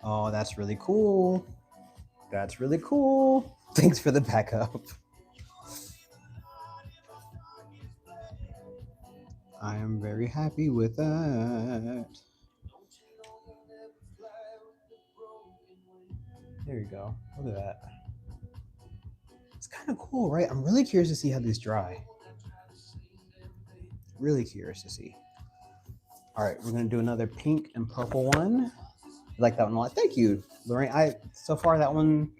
Oh, that's really cool. That's really cool. Thanks for the backup. I am very happy with that. There you go. Look at that. It's kind of cool, right? I'm really curious to see how these dry. Really curious to see. All right, we're gonna do another pink and purple one. You like that one a lot? Thank you, Lorraine. So far that one,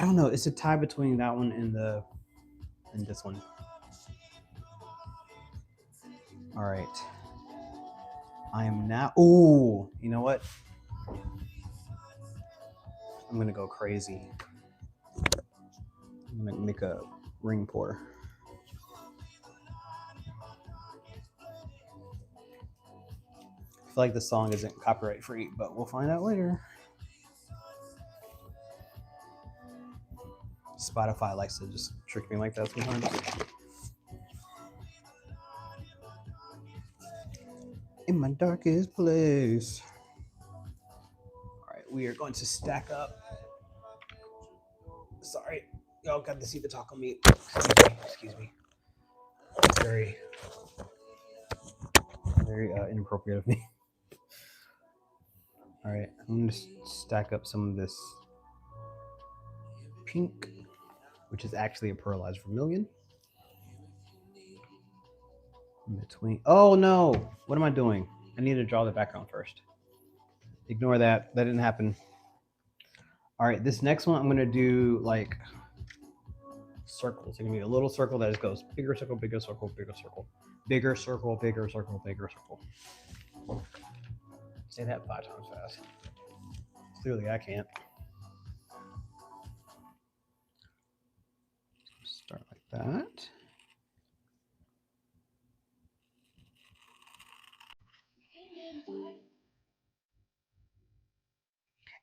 I don't know. It's a tie between that one and this one. All right. I am now. Ooh, you know what? I'm gonna go crazy. I'm gonna make a ring pour. I feel like the song isn't copyright free, but we'll find out later. Spotify likes to just trick me like that sometimes. In my darkest place. All right, we are going to stack up. Sorry, y'all got to see the taco meat. Excuse me. It's very, very inappropriate of me. All right, I'm gonna stack up some of this pink, which is actually a pearlized vermilion. In between. Oh no! What am I doing? I need to draw the background first. Ignore that. That didn't happen. All right, this next one I'm gonna do like circles. It's gonna be a little circle that just goes bigger circle, bigger circle, bigger circle, bigger circle, bigger circle, bigger circle. Say that 5 times fast. Clearly, I can't. Start like that.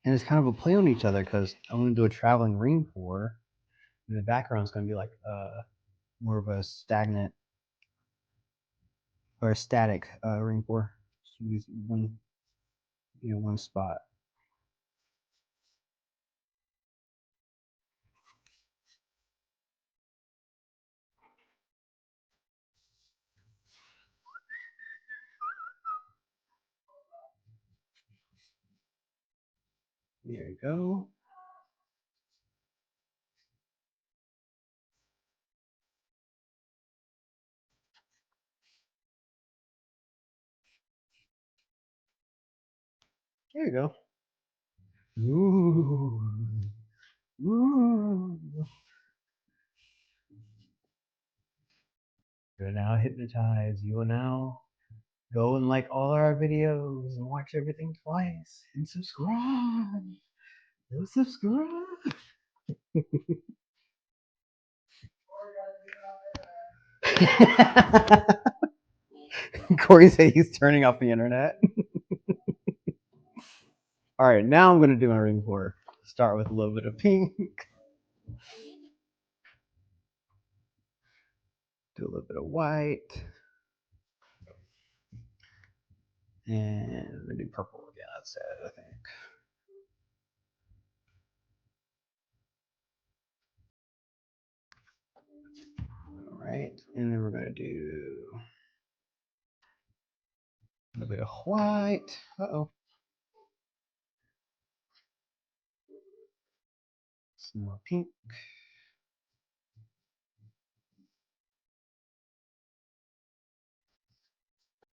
And it's kind of a play on each other because I'm going to do a traveling ring pour. And the background is going to be like more of a stagnant or a static ring pour. So use one spot. There you go. There you go. Ooh. Ooh. You're now hypnotized. You will now go and like all our videos and watch everything twice and subscribe. And subscribe. Corey said he's turning off the internet. All right, now I'm gonna do my ring pour. Start with a little bit of pink. Do a little bit of white. And I'm gonna do purple again. That's it, I think. All right, and then we're gonna do a little bit of white. Uh-oh. Some more pink.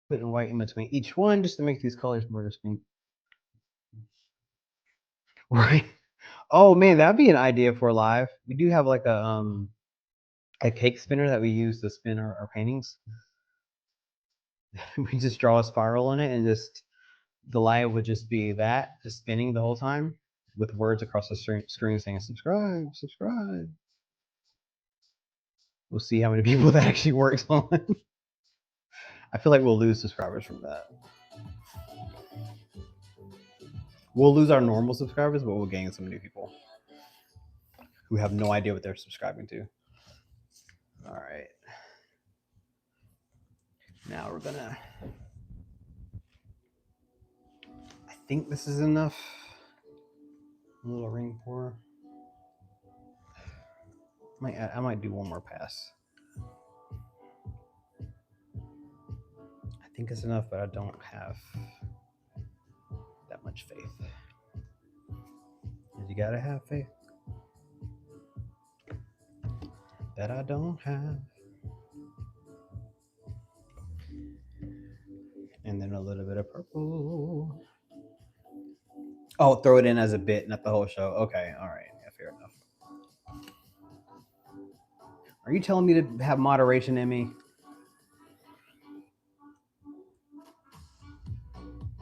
Putting white in between each one just to make these colors more distinct. Right. Oh man, that'd be an idea for live. We do have like a cake spinner that we use to spin our paintings. We just draw a spiral in it and just the live would just be that, just spinning the whole time with words across the screen saying subscribe, subscribe. We'll see how many people that actually works on. I feel like we'll lose subscribers from that. We'll lose our normal subscribers, but we'll gain some new people who have no idea what they're subscribing to. All right. Now we're gonna. I think this is enough. A little ring pour. I might do one more pass. I think it's enough, but I don't have that much faith. You gotta have faith that I don't have. And then a little bit of purple. Oh, throw it in as a bit, not the whole show. Okay, all right, yeah, fair enough. Are you telling me to have moderation in me?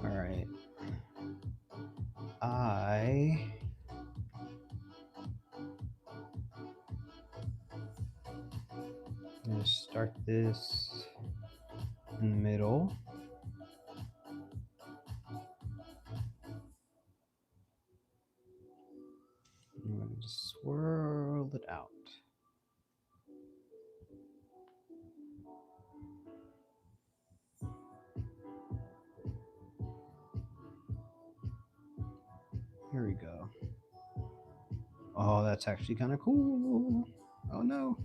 All right. I'm going to start this in the middle. I'm going to just swirl it out. Here we go. Oh, that's actually kind of cool. Oh no.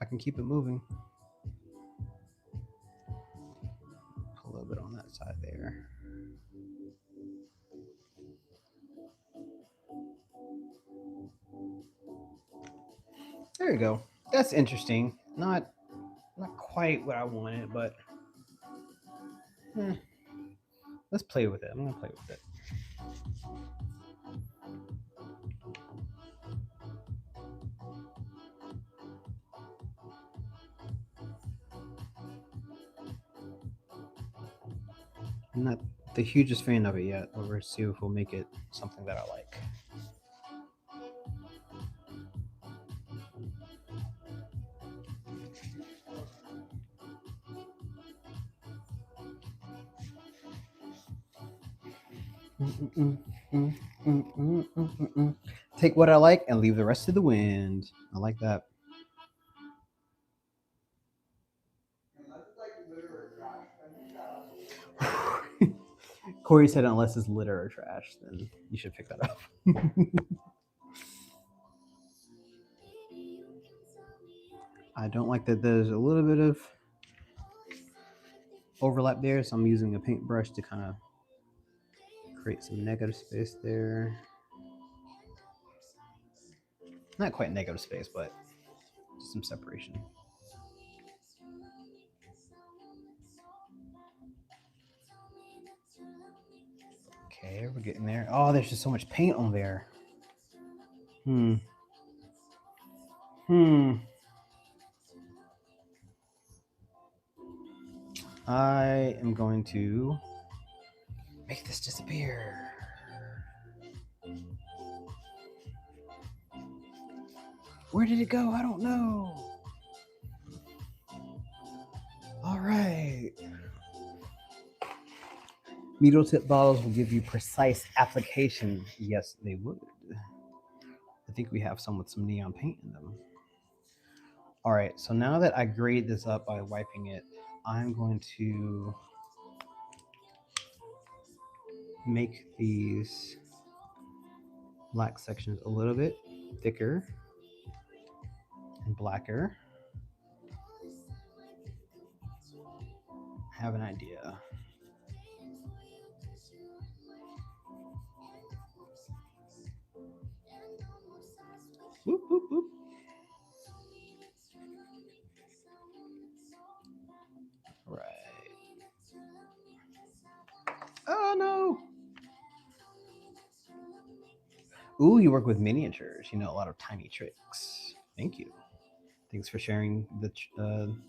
I can keep it moving. Put a little bit on that side there. There you go. That's interesting. Not quite what I wanted, but let's play with it. I'm gonna play with it. I'm not the hugest fan of it yet, but we'll see if we'll make it something that I like. Take what I like and leave the rest to the wind. I like that. Corey said, unless it's litter or trash, then you should pick that up. I don't like that there's a little bit of overlap there, so I'm using a paintbrush to kind of create some negative space there. Not quite negative space, but just some separation. Okay, we're getting there. Oh, there's just so much paint on there. I am going to make this disappear. Where did it go? I don't know. All right. Needle tip bottles will give you precise application. Yes, they would. I think we have some with some neon paint in them. All right, so now that I grade this up by wiping it, I'm going to make these black sections a little bit thicker and blacker. I have an idea. Whoop, whoop, whoop. Right. Oh no. Ooh, you work with miniatures. You know a lot of tiny tricks. Thank you. Thanks for sharing the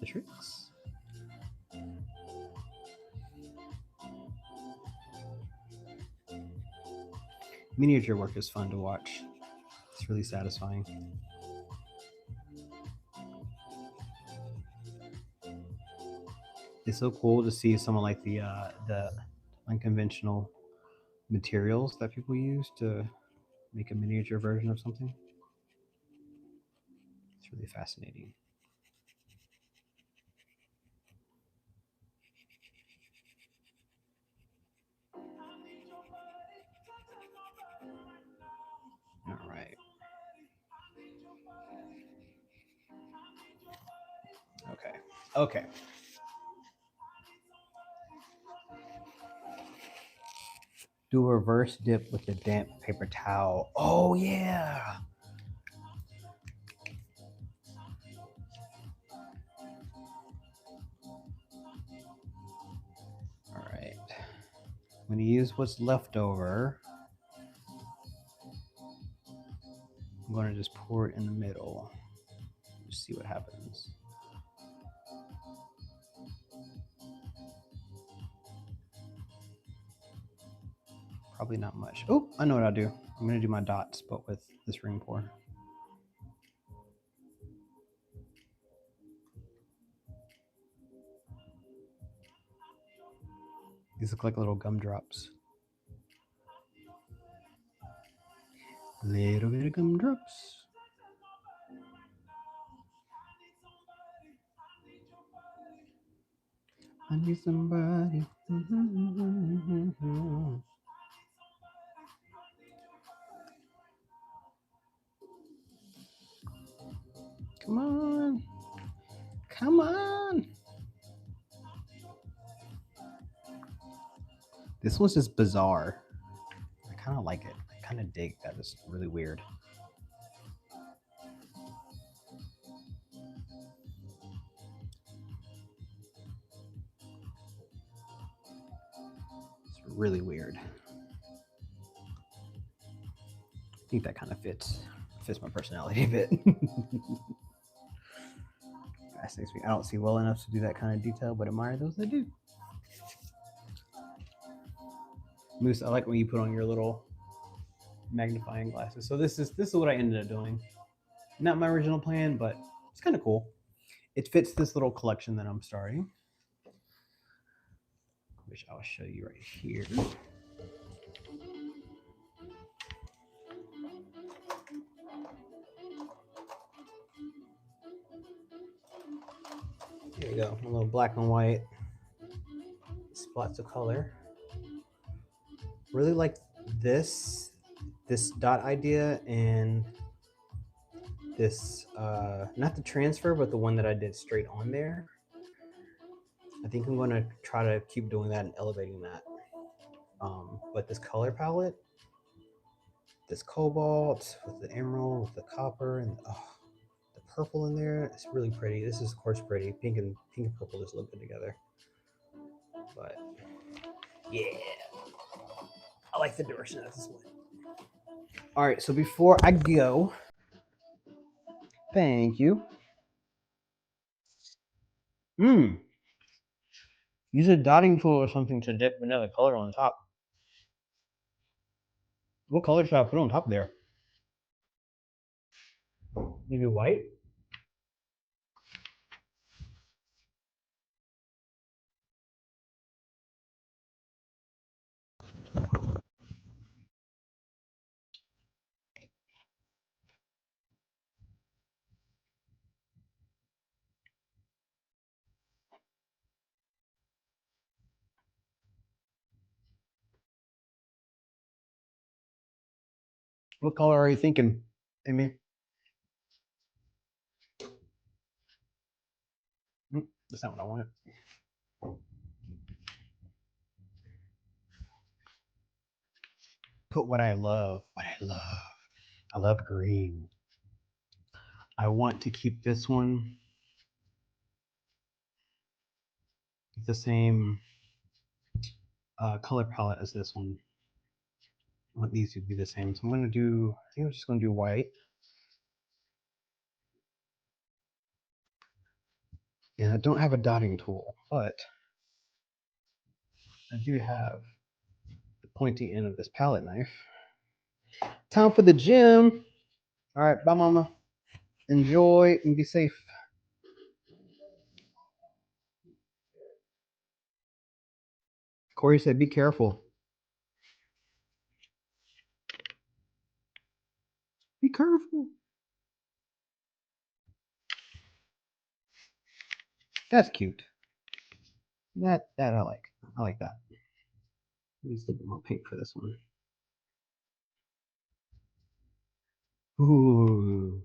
tricks. Miniature work is fun to watch. It's really satisfying. It's so cool to see someone like the unconventional materials that people use to make a miniature version of something. It's really fascinating. All right. Okay. Okay. Do a reverse dip with a damp paper towel. Oh yeah. All right. I'm going to use what's left over. I'm going to just pour it in the middle. Just see what happens. Probably not much. Oh, I know what I'll do. I'm gonna do my dots, but with this ring pour. These look like little gumdrops. Little bit of gumdrops. I need somebody. Come on. Come on. This one's just bizarre. I kind of like it. I kind of dig that. It's really weird. It's really weird. I think that kind of fits my personality a bit. Fascinates me. I don't see well enough to do that kind of detail, but admire those that do. Moose, I like when you put on your little magnifying glasses. So this is what I ended up doing. Not my original plan, but it's kind of cool. It fits this little collection that I'm starting, which I'll show you right here. There you go, a little black and white spots of color. Really like this dot idea and this not the transfer, but the one that I did straight on there. I think I'm going to try to keep doing that and elevating that. But this color palette, this cobalt with the emerald, with the copper, and the purple in there, it's really pretty. This is of course pretty. Pink and purple just look good together. But yeah, I like the direction of this one. All right, so before I go, thank you. Use a dotting tool or something to dip another color on the top. What color should I put on top there? Maybe white? What color are you thinking, Amy? That's not what I want. Put what I love. What I love. I love green. I want to keep this one the same color palette as this one. I want these to be the same. So I'm going to do, I think I'm just going to do white. And I don't have a dotting tool, but I do have the pointy end of this palette knife. Time for the gym. All right, bye, mama. Enjoy and be safe. Corey said, be careful. Be careful. That's cute. That I like. I like that. Use a little bit more paint for this one. Ooh.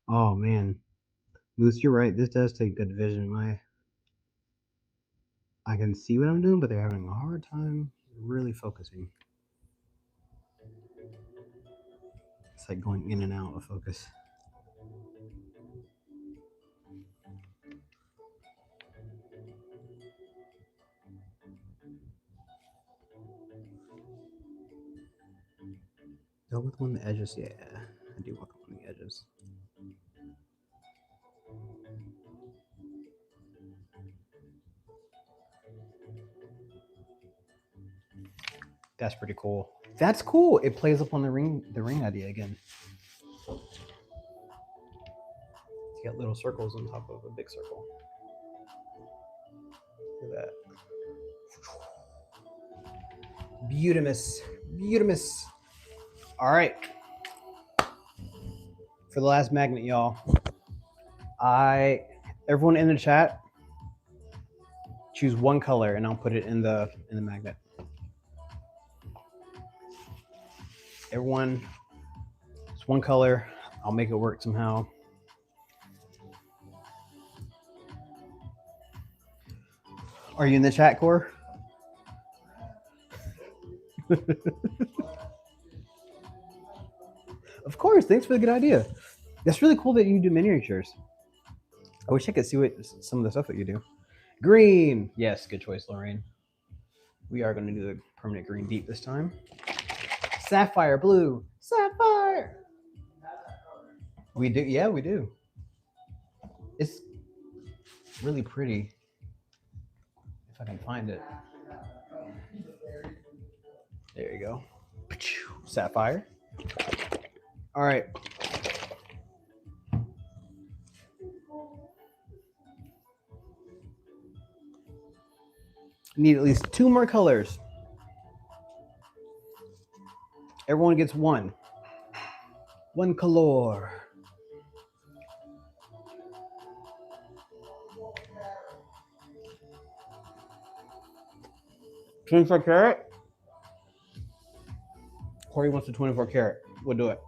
Oh man. Moose, you're right. This does take good vision. I can see what I'm doing, but they're having a hard time really focusing. It's like going in and out of focus. Go with one of the edges. Yeah, I do want one of the edges. That's pretty cool. That's cool. It plays up on the ring idea again. You got little circles on top of a big circle. Look at that. Beautimous. Beautimous. All right. For the last magnet, y'all. Everyone in the chat, choose one color and I'll put it in the magnet. Everyone, it's one color. I'll make it work somehow. Are you in the chat, Core? Of course. Thanks for the good idea. That's really cool that you do miniatures. I wish I could see what some of the stuff that you do. Green. Yes, good choice, Lorraine. We are going to do the permanent green deep this time. Sapphire blue. Sapphire. We do. Yeah, we do. It's really pretty. If I can find it. There you go. Sapphire. All right. Need at least 2 more colors. Everyone gets one. One color. $24 karat. Corey wants the 24 karat. We'll do it.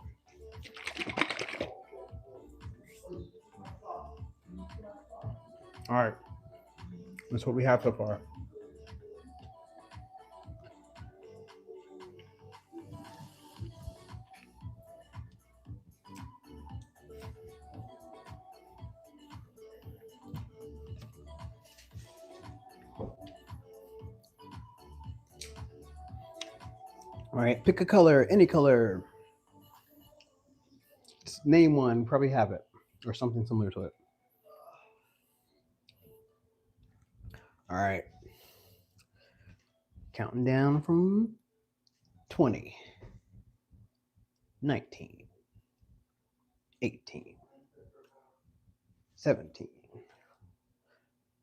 All right. That's what we have so far. All right, pick a color, any color. Just name one, probably have it, or something similar to it. All right. Counting down from 20, 19, 18, 17.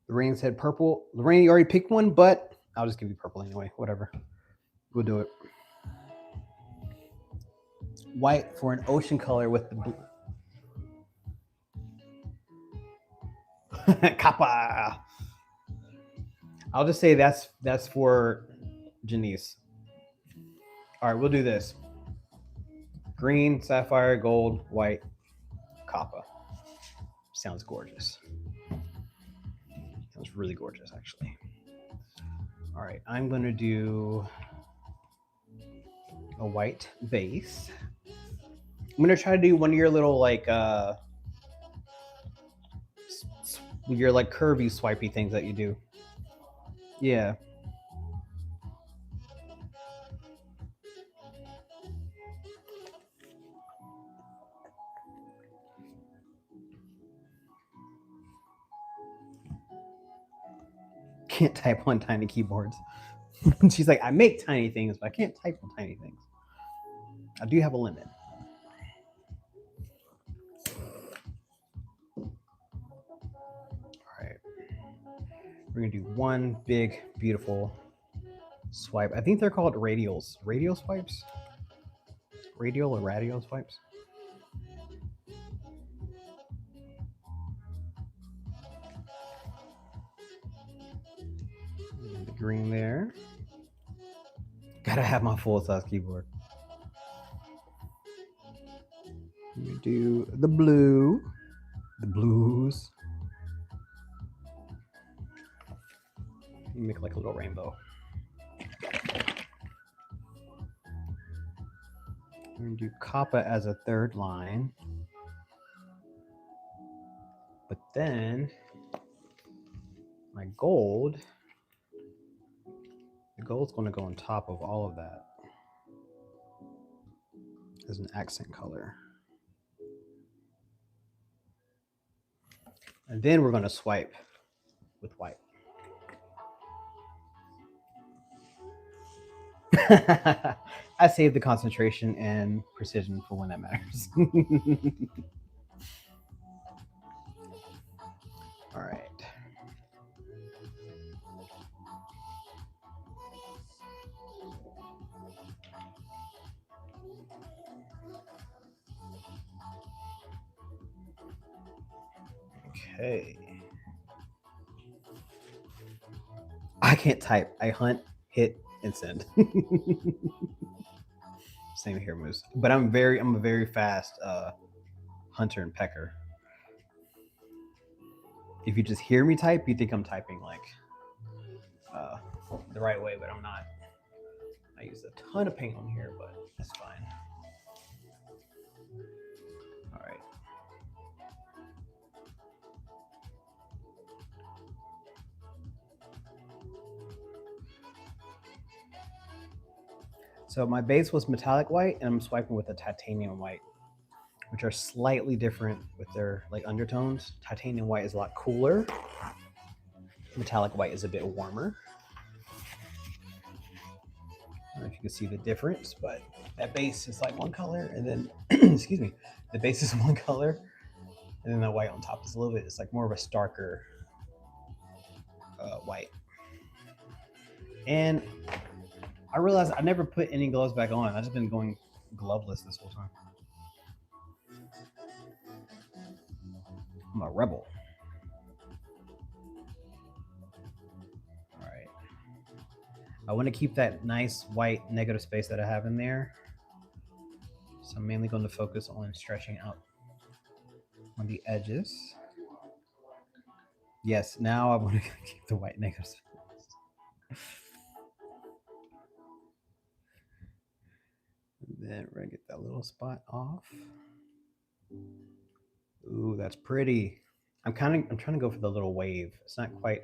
Lorraine said purple. Lorraine, you already picked one, but I'll just give you purple anyway. Whatever. We'll do it. White for an ocean color with the blue. Kappa. I'll just say that's for Janice. All right, we'll do this. Green, sapphire, gold, white, Kappa. Sounds gorgeous. Sounds really gorgeous, actually. All right, I'm going to do a white base. I'm going to try to do one of your little like your like curvy swipey things that you do. Yeah. Can't type on tiny keyboards. She's like, I make tiny things, but I can't type on tiny things. I do have a limit. All right. We're going to do one big, beautiful swipe. I think they're called radials. Radial swipes? Radial or radial swipes? And the green there. Gotta have my full size keyboard. Let me do the blue. The blues. Make like a little rainbow. We're going to do Kappa as a third line. But then my gold, the gold's going to go on top of all of that. as an accent color. And then we're going to swipe with white. I saved the concentration and precision for when that matters. All right. Okay. I can't type. I hunt, hit, and send. Same here, Moose. But I'm a very fast hunter and pecker. If you just hear me type, you think I'm typing like the right way, but I'm not. I use a ton of paint on here, but that's fine. All right. So my base was metallic white, and I'm swiping with a titanium white, which are slightly different with their like undertones. Titanium white is a lot cooler. Metallic white is a bit warmer. I don't know if you can see the difference, but that base is like one color, and then excuse me, the base is one color, and then the white on top is a little bit. It's like more of a starker white. And I realized I never put any gloves back on. I've just been going gloveless this whole time. I'm a rebel. All right. I want to keep that nice white negative space that I have in there. So I'm mainly going to focus on stretching out on the edges. Yes, now I want to keep the white negative space. And then we're gonna get that little spot off. Ooh, that's pretty. I'm trying to go for the little wave. It's not quite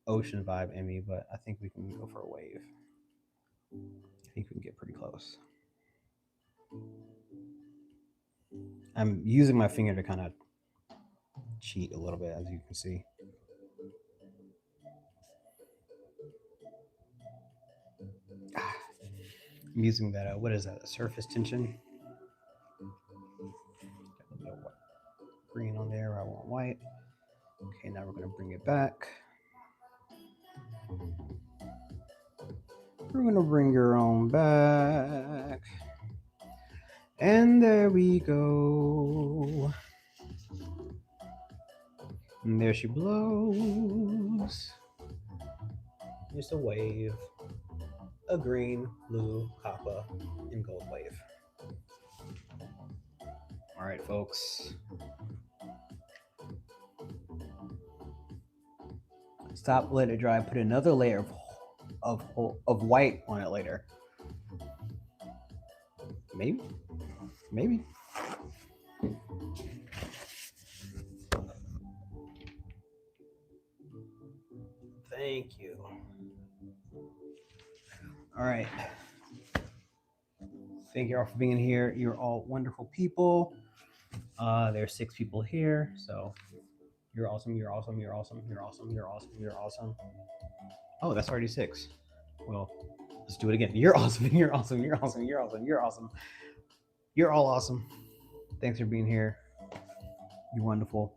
ocean vibe in me, but I think we can go for a wave. I think we can get pretty close. I'm using my finger to kind of cheat a little bit, as you can see. I'm using that, what is that, a surface tension? Got a little green on there, I want white. Okay, now we're gonna bring it back. We're gonna bring her on back. And there we go. And there she blows. Just a wave. A green, blue, copper, and gold wave. All right, folks. Stop, let it dry. Put another layer of white on it later. Maybe. Maybe. Thank you. All right. Thank you all for being here. You're all wonderful people. There's 6 people here, so you're awesome. You're awesome. You're awesome. You're awesome. You're awesome. You're awesome. Oh, that's already 6. Well, let's do it again. You're awesome. You're awesome. You're awesome. You're awesome. You're awesome. You're all awesome. Thanks for being here. You're wonderful.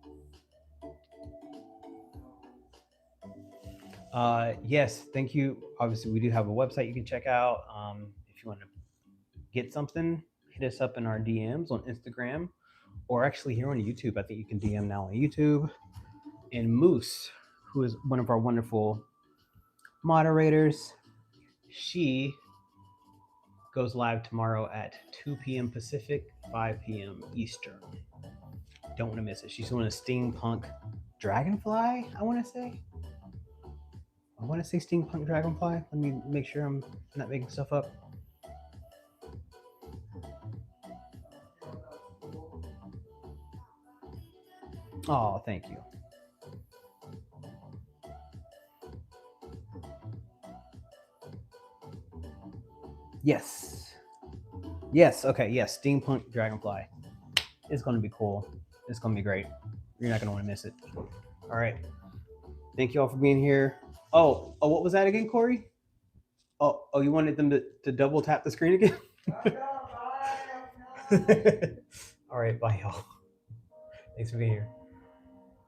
Yes, thank you. Obviously, we do have a website you can check out. If you want to get something, hit us up in our DMs on Instagram, or actually here on YouTube. I think you can DM now on YouTube. And Moose, who is one of our wonderful moderators, she goes live tomorrow at 2 p.m. Pacific, 5 p.m. Eastern. Don't want to miss it. She's doing a steampunk dragonfly, I want to say. Steampunk dragonfly. Let me make sure I'm not making stuff up. Oh, thank you. Yes. Yes, okay, yes, steampunk dragonfly. It's gonna be cool. It's gonna be great. You're not gonna want to miss it. All right. Thank you all for being here. Oh, what was that again, Corey? Oh, you wanted them to double tap the screen again? All right, bye, y'all. Thanks for being here.